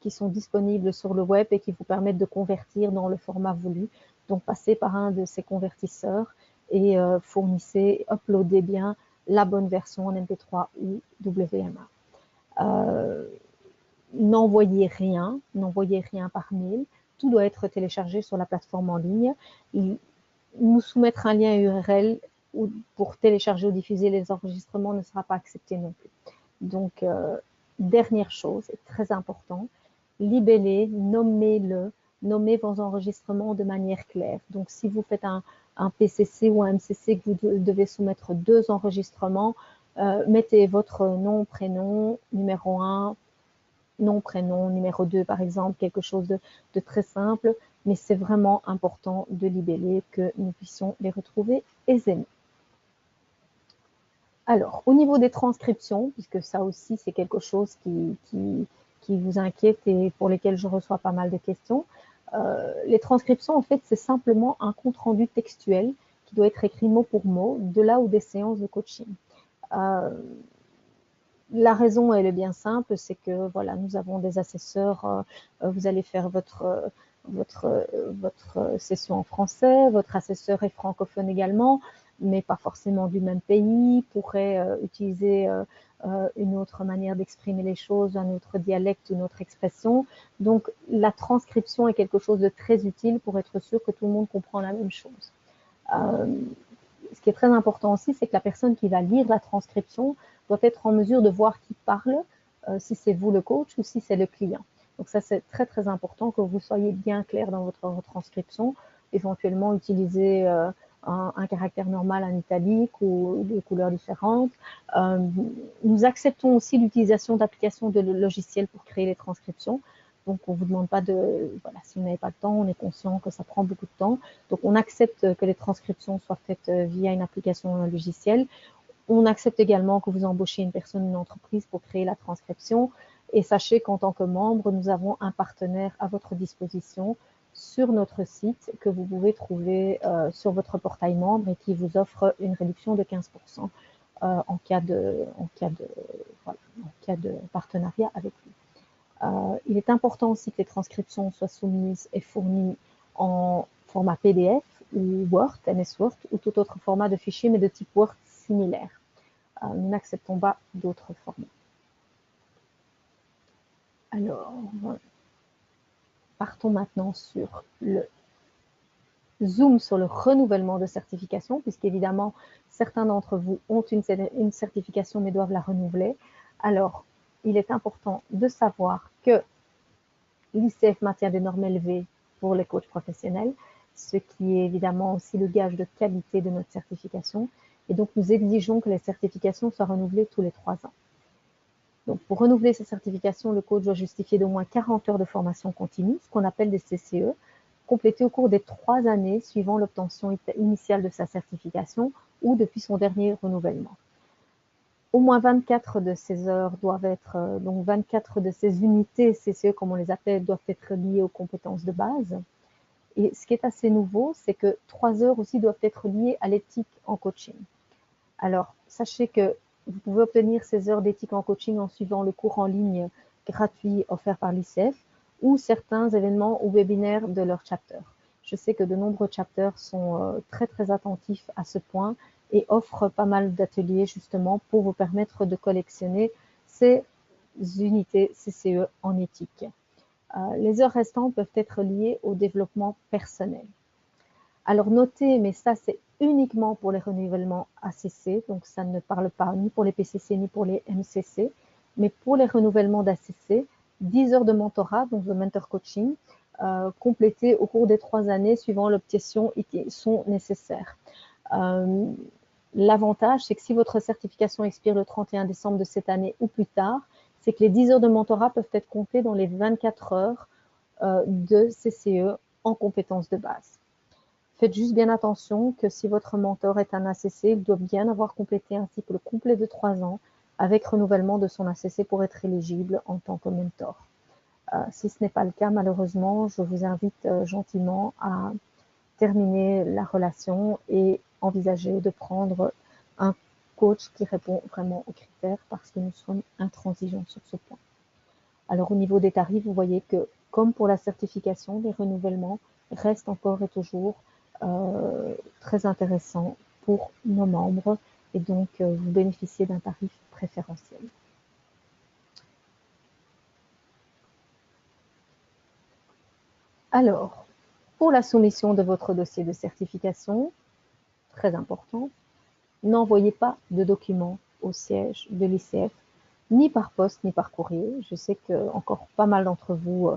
qui sont disponibles sur le web et qui vous permettent de convertir dans le format voulu. Donc passez par un de ces convertisseurs et uploadez bien la bonne version en MP3 ou WMA. N'envoyez rien par mail. Tout doit être téléchargé sur la plateforme en ligne. Nous soumettre un lien URL pour télécharger ou diffuser les enregistrements ne sera pas accepté non plus. Donc, dernière chose, c'est très important, libellez, nommez vos enregistrements de manière claire. Donc, si vous faites un PCC ou un MCC que vous devez soumettre 2 enregistrements, mettez votre nom, prénom, numéro 1, nom, prénom, numéro 2 par exemple, quelque chose de très simple, mais c'est vraiment important de libeller, que nous puissions les retrouver aisément. Alors, au niveau des transcriptions, puisque ça aussi c'est quelque chose qui vous inquiète et pour lesquels je reçois pas mal de questions, les transcriptions en fait c'est simplement un compte-rendu textuel qui doit être écrit mot pour mot de là ou des séances de coaching. La raison, elle est bien simple, c'est que voilà, nous avons des assesseurs, vous allez faire votre session en français, votre assesseur est francophone également, mais pas forcément du même pays, pourrait utiliser une autre manière d'exprimer les choses, un autre dialecte, une autre expression. Donc, la transcription est quelque chose de très utile pour être sûr que tout le monde comprend la même chose. Ce qui est très important aussi, c'est que la personne qui va lire la transcription doit être en mesure de voir qui parle, si c'est vous le coach ou si c'est le client. Donc ça, c'est très, très important que vous soyez bien clair dans votre retranscription. Éventuellement, utiliser un caractère normal en italique ou des couleurs différentes. Nous acceptons aussi l'utilisation d'applications de logiciels pour créer les transcriptions. Donc, on ne vous demande pas de... Voilà, si vous n'avez pas le temps, on est conscient que ça prend beaucoup de temps. Donc, on accepte que les transcriptions soient faites via une application ou un logiciel. On accepte également que vous embauchiez une personne, une entreprise pour créer la transcription. Et sachez qu'en tant que membre, nous avons un partenaire à votre disposition sur notre site que vous pouvez trouver sur votre portail membre et qui vous offre une réduction de 15% en cas de partenariat avec lui. Il est important aussi que les transcriptions soient soumises et fournies en format PDF ou Word, MS Word ou tout autre format de fichier, mais de type Word similaire. Nous n'acceptons pas d'autres formats. Alors, partons maintenant sur le zoom sur le renouvellement de certification, puisqu'évidemment, certains d'entre vous ont une certification mais doivent la renouveler. Alors, il est important de savoir que l'ICF maintient des normes élevées pour les coachs professionnels, ce qui est évidemment aussi le gage de qualité de notre certification. Et donc, nous exigeons que les certifications soient renouvelées tous les 3 ans. Donc, pour renouveler ces certifications, le coach doit justifier d'au moins 40 heures de formation continue, ce qu'on appelle des CCE, complétées au cours des 3 années suivant l'obtention initiale de sa certification ou depuis son dernier renouvellement. Au moins 24 de ces heures doivent être, donc 24 de ces unités CCE, comme on les appelle, doivent être liées aux compétences de base. Et ce qui est assez nouveau, c'est que 3 heures aussi doivent être liées à l'éthique en coaching. Alors, sachez que vous pouvez obtenir ces heures d'éthique en coaching en suivant le cours en ligne gratuit offert par l'ICF ou certains événements ou webinaires de leur chapter. Je sais que de nombreux chapters sont très, très attentifs à ce point et offrent pas mal d'ateliers justement pour vous permettre de collectionner ces unités CCE en éthique. Les heures restantes peuvent être liées au développement personnel. Alors notez, mais ça c'est uniquement pour les renouvellements ACC, donc ça ne parle pas ni pour les PCC ni pour les MCC, mais pour les renouvellements d'ACC, 10 heures de mentorat, donc de mentor coaching, complétées au cours des 3 années suivant l'obtention sont nécessaires. L'avantage, c'est que si votre certification expire le 31 décembre de cette année ou plus tard, c'est que les 10 heures de mentorat peuvent être comptées dans les 24 heures de CCE en compétences de base. Faites juste bien attention que si votre mentor est un ACC, il doit bien avoir complété un cycle complet de 3 ans avec renouvellement de son ACC pour être éligible en tant que mentor. Si ce n'est pas le cas, malheureusement, je vous invite gentiment à terminer la relation et envisager de prendre un coach qui répond vraiment aux critères parce que nous sommes intransigeants sur ce point. Alors au niveau des tarifs, vous voyez que comme pour la certification, les renouvellements restent encore et toujours très intéressants pour nos membres et donc vous bénéficiez d'un tarif préférentiel. Alors, pour la soumission de votre dossier de certification, très important, n'envoyez pas de documents au siège de l'ICF, ni par poste, ni par courrier. Je sais que encore pas mal d'entre vous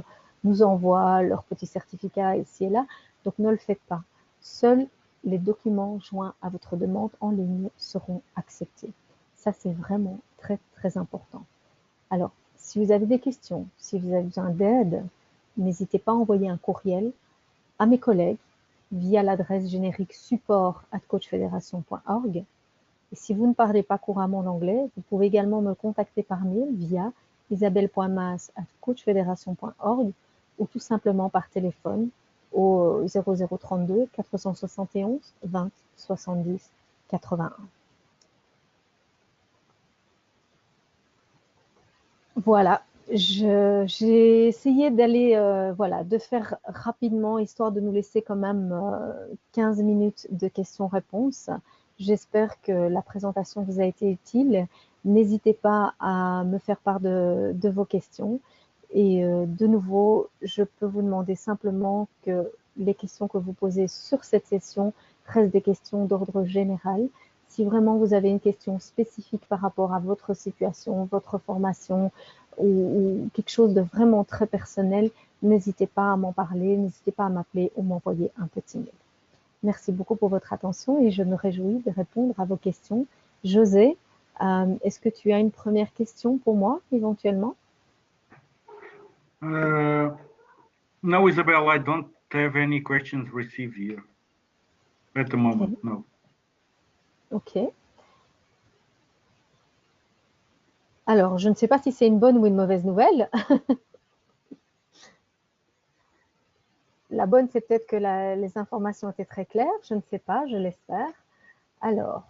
nous envoient leurs petits certificats ici et là, donc ne le faites pas. Seuls les documents joints à votre demande en ligne seront acceptés. Ça, c'est vraiment très, très important. Alors, si vous avez des questions, si vous avez besoin d'aide, n'hésitez pas à envoyer un courriel à mes collègues via l'adresse générique support@coachfederation.org. Et si vous ne parlez pas couramment l'anglais, vous pouvez également me contacter par mail via isabelle.mas@coachfederation.org ou tout simplement par téléphone au 0032 471 20 70 81. Voilà, j'ai essayé d'aller, de faire rapidement, histoire de nous laisser quand même 15 minutes de questions-réponses. J'espère que la présentation vous a été utile. N'hésitez pas à me faire part de vos questions. Et de nouveau, je peux vous demander simplement que les questions que vous posez sur cette session restent des questions d'ordre général. Si vraiment vous avez une question spécifique par rapport à votre situation, votre formation ou quelque chose de vraiment très personnel, n'hésitez pas à m'en parler, n'hésitez pas à m'appeler ou m'envoyer un petit mail. Merci beaucoup pour votre attention et je me réjouis de répondre à vos questions. José, est-ce que tu as une première question pour moi éventuellement? No, Isabel, I don't have any questions received here at the moment, no. Ok. Alors, je ne sais pas si c'est une bonne ou une mauvaise nouvelle. La bonne, c'est peut-être que les informations étaient très claires. Je ne sais pas, je l'espère. Alors,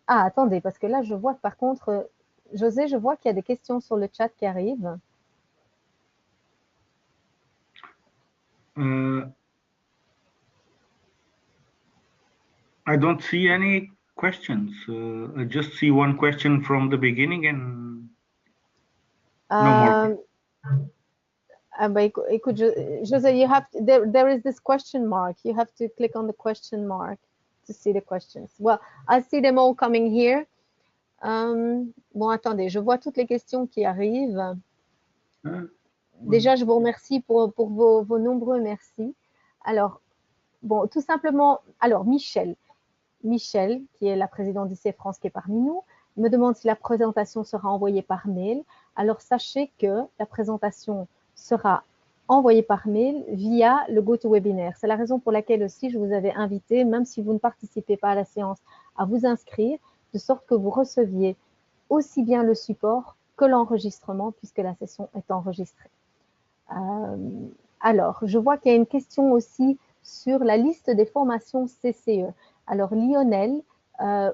attendez, parce que là, je vois que par contre, José, je vois qu'il y a des questions sur le chat qui arrivent. I don't see any questions. I just see one question from the beginning and no more. Écoute, José, there is this question mark. You have to click on the question mark to see the questions. Well, I see them all coming here. Bon, attendez, je vois toutes les questions qui arrivent. Déjà, je vous remercie pour vos nombreux merci. Alors, bon, tout simplement, alors Michel, qui est la présidente d'IC France, qui est parmi nous, me demande si la présentation sera envoyée par mail. Alors, sachez que la présentation sera envoyée par mail via le GoToWebinar. C'est la raison pour laquelle aussi je vous avais invité, même si vous ne participez pas à la séance, à vous inscrire, de sorte que vous receviez aussi bien le support que l'enregistrement, puisque la session est enregistrée. Alors, je vois qu'il y a une question aussi sur la liste des formations CCE. Alors, Lionel,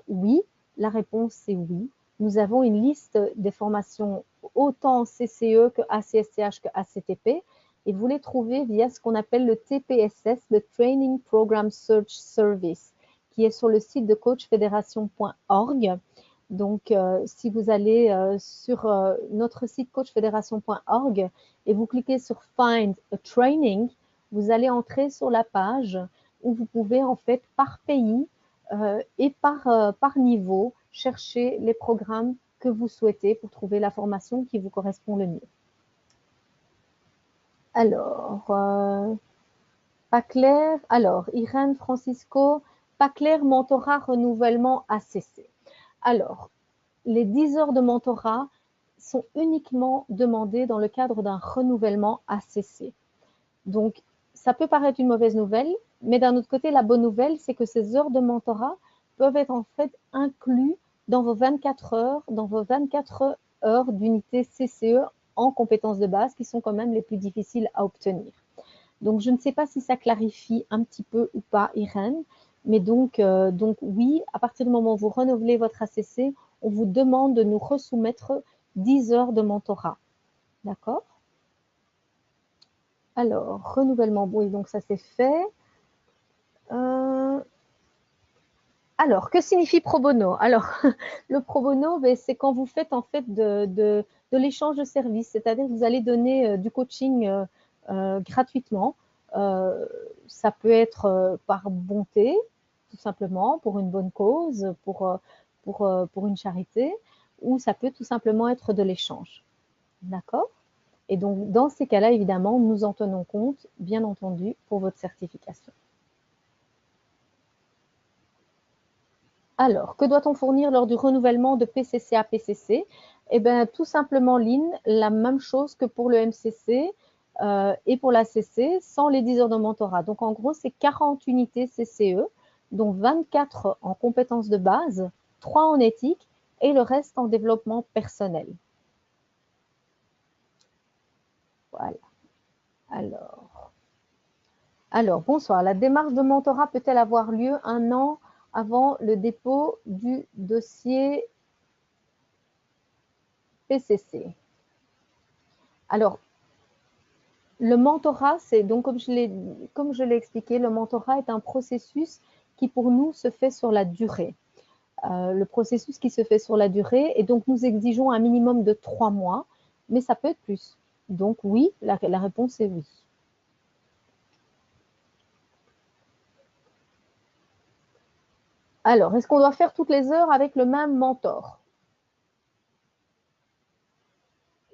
oui, la réponse c'est oui. Nous avons une liste des formations autant CCE que ACSCH que ACTP et vous les trouvez via ce qu'on appelle le TPSS, le Training Program Search Service, qui est sur le site de coachfederation.org. Donc, si vous allez sur notre site coachfederation.org et vous cliquez sur Find a Training, vous allez entrer sur la page où vous pouvez en fait par pays et par niveau chercher les programmes que vous souhaitez pour trouver la formation qui vous correspond le mieux. Alors, pas clair. Alors, Irène Francisco, pas clair, mentorat, renouvellement ACC. Alors, les 10 heures de mentorat sont uniquement demandées dans le cadre d'un renouvellement ACC. Donc, ça peut paraître une mauvaise nouvelle, mais d'un autre côté, la bonne nouvelle, c'est que ces heures de mentorat peuvent être en fait inclus dans vos 24 heures d'unité CCE en compétences de base, qui sont quand même les plus difficiles à obtenir. Donc, je ne sais pas si ça clarifie un petit peu ou pas, Irène, mais donc oui, à partir du moment où vous renouvelez votre ACC, on vous demande de nous resoumettre 10 heures de mentorat. D'accord? Alors, renouvellement, oui, donc ça c'est fait. Alors, que signifie pro bono? Alors, le pro bono, c'est quand vous faites en fait de l'échange de services, c'est-à-dire que vous allez donner du coaching gratuitement. Ça peut être par bonté, tout simplement, pour une bonne cause, pour une charité, ou ça peut tout simplement être de l'échange. D'accord? Et donc, dans ces cas-là, évidemment, nous en tenons compte, bien entendu, pour votre certification. Alors, que doit-on fournir lors du renouvellement de PCC à PCC? Eh bien, tout simplement, Lynn, la même chose que pour le MCC et pour la CC, sans les 10 heures de mentorat. Donc, en gros, c'est 40 unités CCE, dont 24 en compétences de base, 3 en éthique et le reste en développement personnel. Voilà. Alors, bonsoir. La démarche de mentorat peut-elle avoir lieu 1 an avant le dépôt du dossier PCC? Alors, le mentorat, c'est donc comme je l'ai expliqué, le mentorat est un processus qui pour nous se fait sur la durée. Le processus qui se fait sur la durée, et donc nous exigeons un minimum de 3 mois, mais ça peut être plus. Donc oui, la réponse est oui. Alors, est-ce qu'on doit faire toutes les heures avec le même mentor?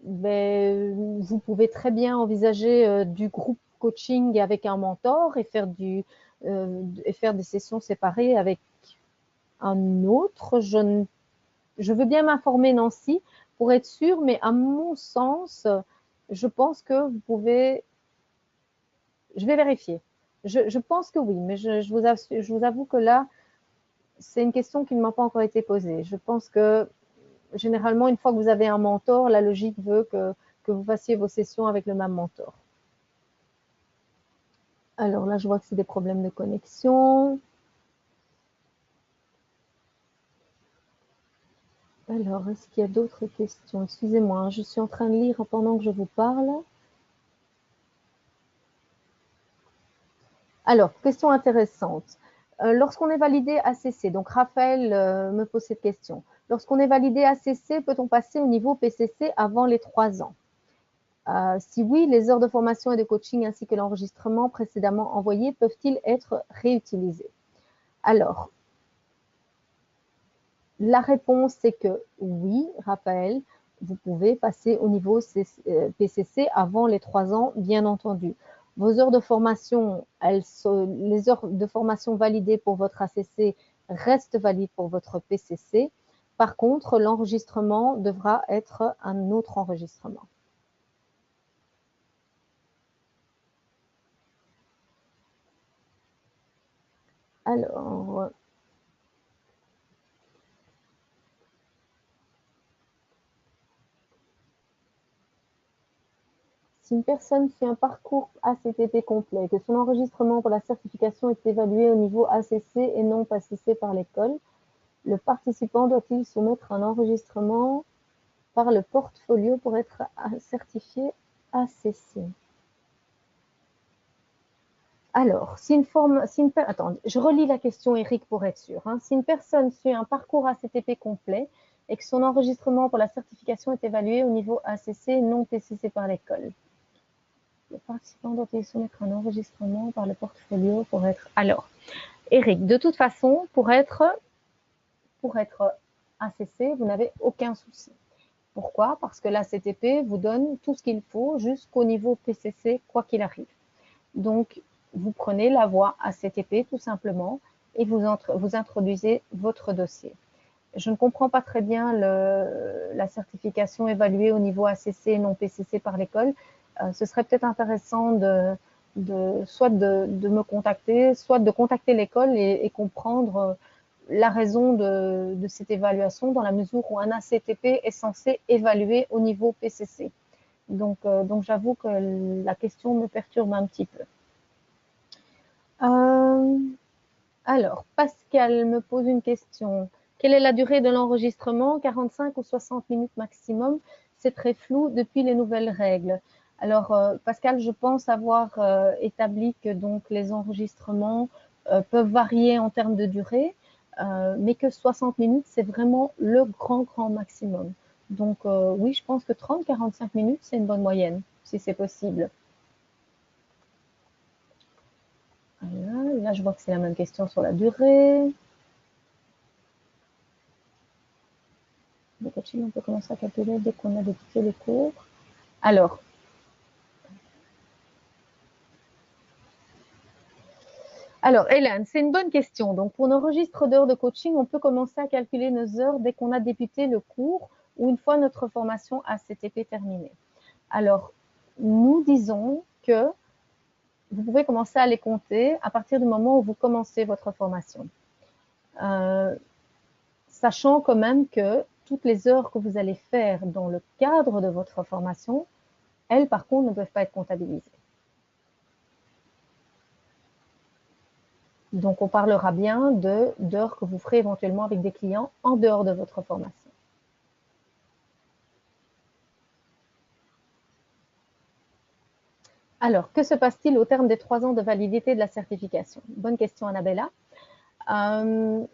Ben, vous pouvez très bien envisager du groupe coaching avec un mentor et faire des sessions séparées avec un autre. Je veux bien m'informer, Nancy, pour être sûre, mais à mon sens, je pense que vous pouvez. Je vais vérifier. Je pense que oui, mais je vous avoue que là, c'est une question qui ne m'a pas encore été posée. Je pense que généralement, une fois que vous avez un mentor, la logique veut que vous fassiez vos sessions avec le même mentor. Alors là, je vois que c'est des problèmes de connexion. Alors, est-ce qu'il y a d'autres questions? Excusez-moi, je suis en train de lire pendant que je vous parle. Alors, question intéressante. Lorsqu'on est validé ACC, donc Raphaël me pose cette question. Lorsqu'on est validé ACC, peut-on passer au niveau PCC avant les 3 ans? Si oui, les heures de formation et de coaching ainsi que l'enregistrement précédemment envoyé peuvent-ils être réutilisés? Alors, la réponse c'est que oui, Raphaël, vous pouvez passer au niveau PCC avant les 3 ans, bien entendu. Vos heures de formation, les heures de formation validées pour votre ACC restent valides pour votre PCC. Par contre, l'enregistrement devra être un autre enregistrement. Alors, si une personne suit un parcours ACTP complet, que son enregistrement pour la certification est évalué au niveau ACC et non passé par l'école, le participant doit-il soumettre un enregistrement par le portfolio pour être certifié ACC? Alors, attends, je relis la question, Eric, pour être sûr. Hein. Si une personne suit un parcours ACTP complet et que son enregistrement pour la certification est évalué au niveau ACC et non PCC par l'école, le participant doit-il soumettre un enregistrement par le portfolio pour être... Alors, Eric, de toute façon, pour être ACC, vous n'avez aucun souci. Pourquoi? Parce que l'ACTP vous donne tout ce qu'il faut jusqu'au niveau PCC, quoi qu'il arrive. Donc, vous prenez la voie ACTP tout simplement et vous introduisez votre dossier. Je ne comprends pas très bien la certification évaluée au niveau ACC et non PCC par l'école. Ce serait peut-être intéressant soit de me contacter, soit de contacter l'école et comprendre la raison de cette évaluation dans la mesure où un ACTP est censé évaluer au niveau PCC. Donc j'avoue que la question me perturbe un petit peu. Alors, Pascal me pose une question. Quelle est la durée de l'enregistrement? 45 ou 60 minutes maximum? C'est très flou depuis les nouvelles règles. Alors, Pascal, je pense avoir établi que donc, les enregistrements peuvent varier en termes de durée, mais que 60 minutes, c'est vraiment le grand maximum. Donc, oui, je pense que 30-45 minutes, c'est une bonne moyenne, si c'est possible. Voilà. Là, je vois que c'est la même question sur la durée. Le coaching, on peut commencer à calculer dès qu'on a débuté les cours. Alors, Hélène, c'est une bonne question. Donc, pour nos registres d'heures de coaching, on peut commencer à calculer nos heures dès qu'on a débuté le cours ou une fois notre formation ACTP terminée. Alors, nous disons que vous pouvez commencer à les compter à partir du moment où vous commencez votre formation. Sachant quand même que toutes les heures que vous allez faire dans le cadre de votre formation, elles, par contre, ne peuvent pas être comptabilisées. Donc, on parlera bien d'heures que vous ferez éventuellement avec des clients en dehors de votre formation. Alors, que se passe-t-il au terme des 3 ans de validité de la certification? Bonne question, Annabella. Au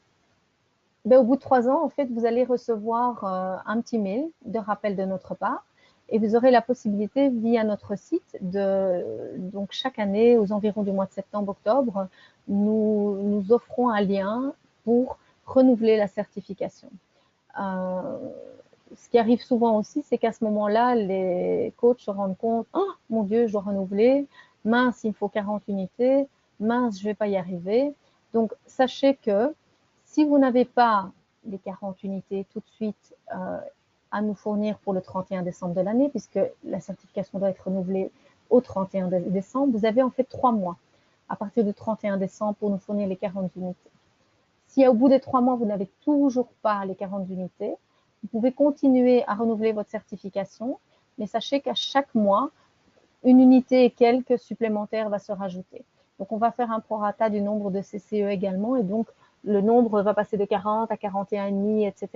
bout de 3 ans, en fait, vous allez recevoir un petit mail de rappel de notre part et vous aurez la possibilité via notre site donc chaque année, aux environs du mois de septembre-octobre, nous offrons un lien pour renouveler la certification. Ce qui arrive souvent aussi, c'est qu'à ce moment-là, les coachs se rendent compte, oh mon Dieu, je dois renouveler, mince, il me faut 40 unités, mince, je ne vais pas y arriver. Donc, sachez que si vous n'avez pas les 40 unités tout de suite à nous fournir pour le 31 décembre de l'année, puisque la certification doit être renouvelée au 31 décembre, vous avez en fait 3 mois à partir du 31 décembre pour nous fournir les 40 unités. Si au bout des 3 mois, vous n'avez toujours pas les 40 unités, vous pouvez continuer à renouveler votre certification, mais sachez qu'à chaque mois, une unité et quelques supplémentaires va se rajouter. Donc, on va faire un prorata du nombre de CCE également, et donc le nombre va passer de 40 à 41,5, etc.,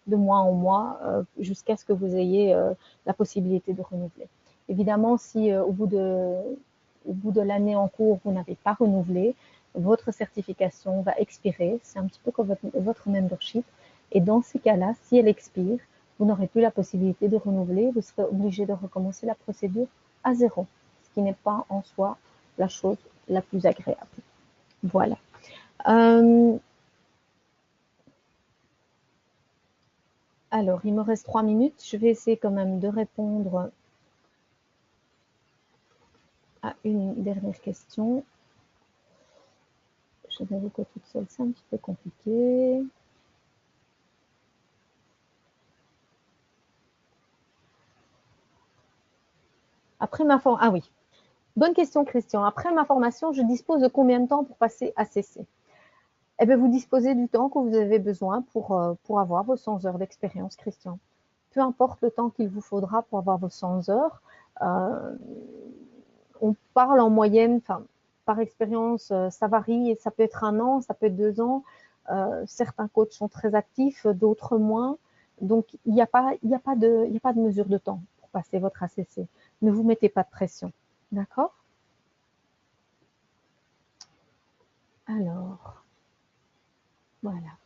de mois en mois, jusqu'à ce que vous ayez la possibilité de renouveler. Évidemment, si au bout de l'année en cours, vous n'avez pas renouvelé, votre certification va expirer. C'est un petit peu comme votre membership. Et dans ces cas-là, si elle expire, vous n'aurez plus la possibilité de renouveler. Vous serez obligé de recommencer la procédure à zéro, ce qui n'est pas en soi la chose la plus agréable. Voilà. Alors, il me reste 3 minutes. Je vais essayer quand même de répondre à une dernière question. Je vais vous que toute seule, c'est un petit peu compliqué. Après ma formation, ah oui, bonne question Christian. Après ma formation, je dispose de combien de temps pour passer ACC? Eh bien, vous disposez du temps que vous avez besoin pour avoir vos 100 heures d'expérience, Christian. Peu importe le temps qu'il vous faudra pour avoir vos 100 heures. On parle en moyenne, par expérience, ça varie, et ça peut être 1 an, ça peut être 2 ans. Certains coachs sont très actifs, d'autres moins. Donc, il n'y a pas de mesure de temps pour passer votre ACC. Ne vous mettez pas de pression. D'accord? Alors, voilà.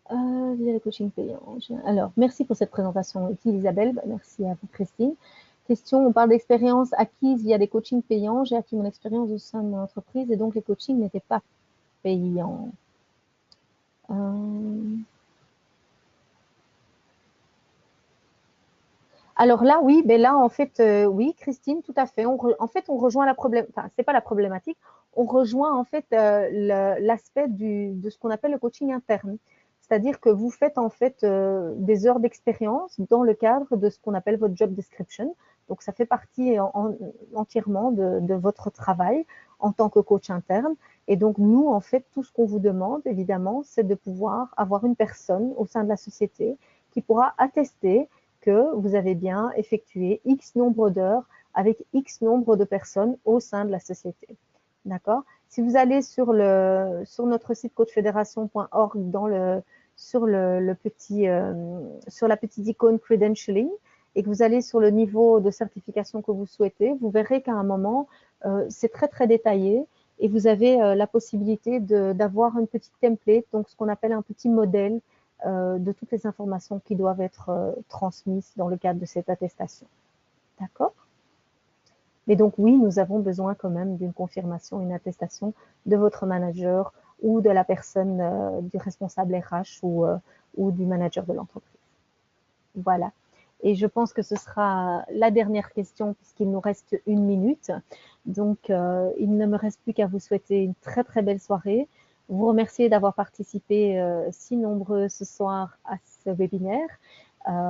Via le coaching payant. Alors, merci pour cette présentation utile, Isabelle. Merci à vous, Christine. Question, on parle d'expérience acquise via des coachings payants. J'ai acquis mon expérience au sein de mon entreprise et donc les coachings n'étaient pas payants. Alors là, oui, ben là, en fait, oui, Christine, tout à fait. En fait, on rejoint la problématique, enfin, c'est pas la problématique, on rejoint en fait l'aspect de ce qu'on appelle le coaching interne. C'est-à-dire que vous faites en fait des heures d'expérience dans le cadre de ce qu'on appelle votre job description. Donc, ça fait partie entièrement de votre travail en tant que coach interne. Et donc, nous, en fait, tout ce qu'on vous demande, évidemment, c'est de pouvoir avoir une personne au sein de la société qui pourra attester que vous avez bien effectué X nombre d'heures avec X nombre de personnes au sein de la société. D'accord? Si vous allez sur notre site coachfederation.org sur la petite icône credentialing et que vous allez sur le niveau de certification que vous souhaitez, vous verrez qu'à un moment, c'est très très détaillé et vous avez la possibilité d'avoir une petite template, donc ce qu'on appelle un petit modèle de toutes les informations qui doivent être transmises dans le cadre de cette attestation. D'accord? Mais donc oui, nous avons besoin quand même d'une confirmation, une attestation de votre manager ou de la personne du responsable RH ou du manager de l'entreprise. Voilà. Et je pense que ce sera la dernière question puisqu'il nous reste 1 minute. Donc, il ne me reste plus qu'à vous souhaiter une très très belle soirée. Vous remercier d'avoir participé si nombreux ce soir à ce webinaire.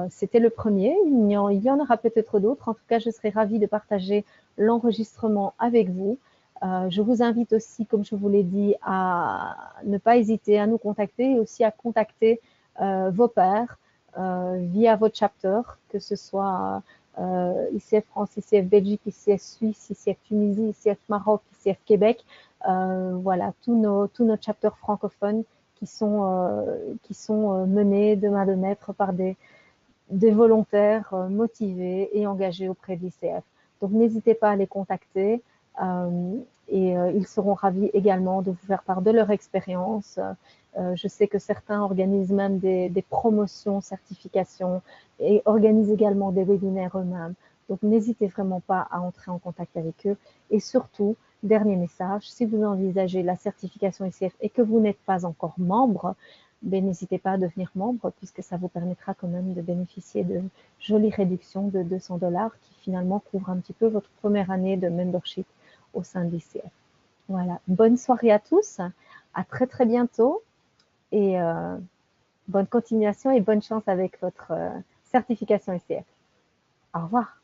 C'était le premier, il y en aura peut-être d'autres. En tout cas, je serai ravie de partager l'enregistrement avec vous. Je vous invite aussi, comme je vous l'ai dit, à ne pas hésiter à nous contacter et aussi à contacter vos pairs via votre chapter, que ce soit ICF France, ICF Belgique, ICF Suisse, ICF Tunisie, ICF Maroc, ICF Québec. Voilà, tous nos chapters francophones qui sont menés de main de maître par des volontaires motivés et engagés auprès de l'ICF. Donc, n'hésitez pas à les contacter et ils seront ravis également de vous faire part de leur expérience. Je sais que certains organisent même des promotions, certifications et organisent également des webinaires eux-mêmes. Donc, n'hésitez vraiment pas à entrer en contact avec eux. Et surtout, dernier message, si vous envisagez la certification ICF et que vous n'êtes pas encore membre, n'hésitez pas à devenir membre puisque ça vous permettra quand même de bénéficier de jolies réductions de $200 qui finalement couvrent un petit peu votre première année de membership au sein de l'ICF. Voilà, bonne soirée à tous, à très très bientôt et bonne continuation et bonne chance avec votre certification ICF. Au revoir.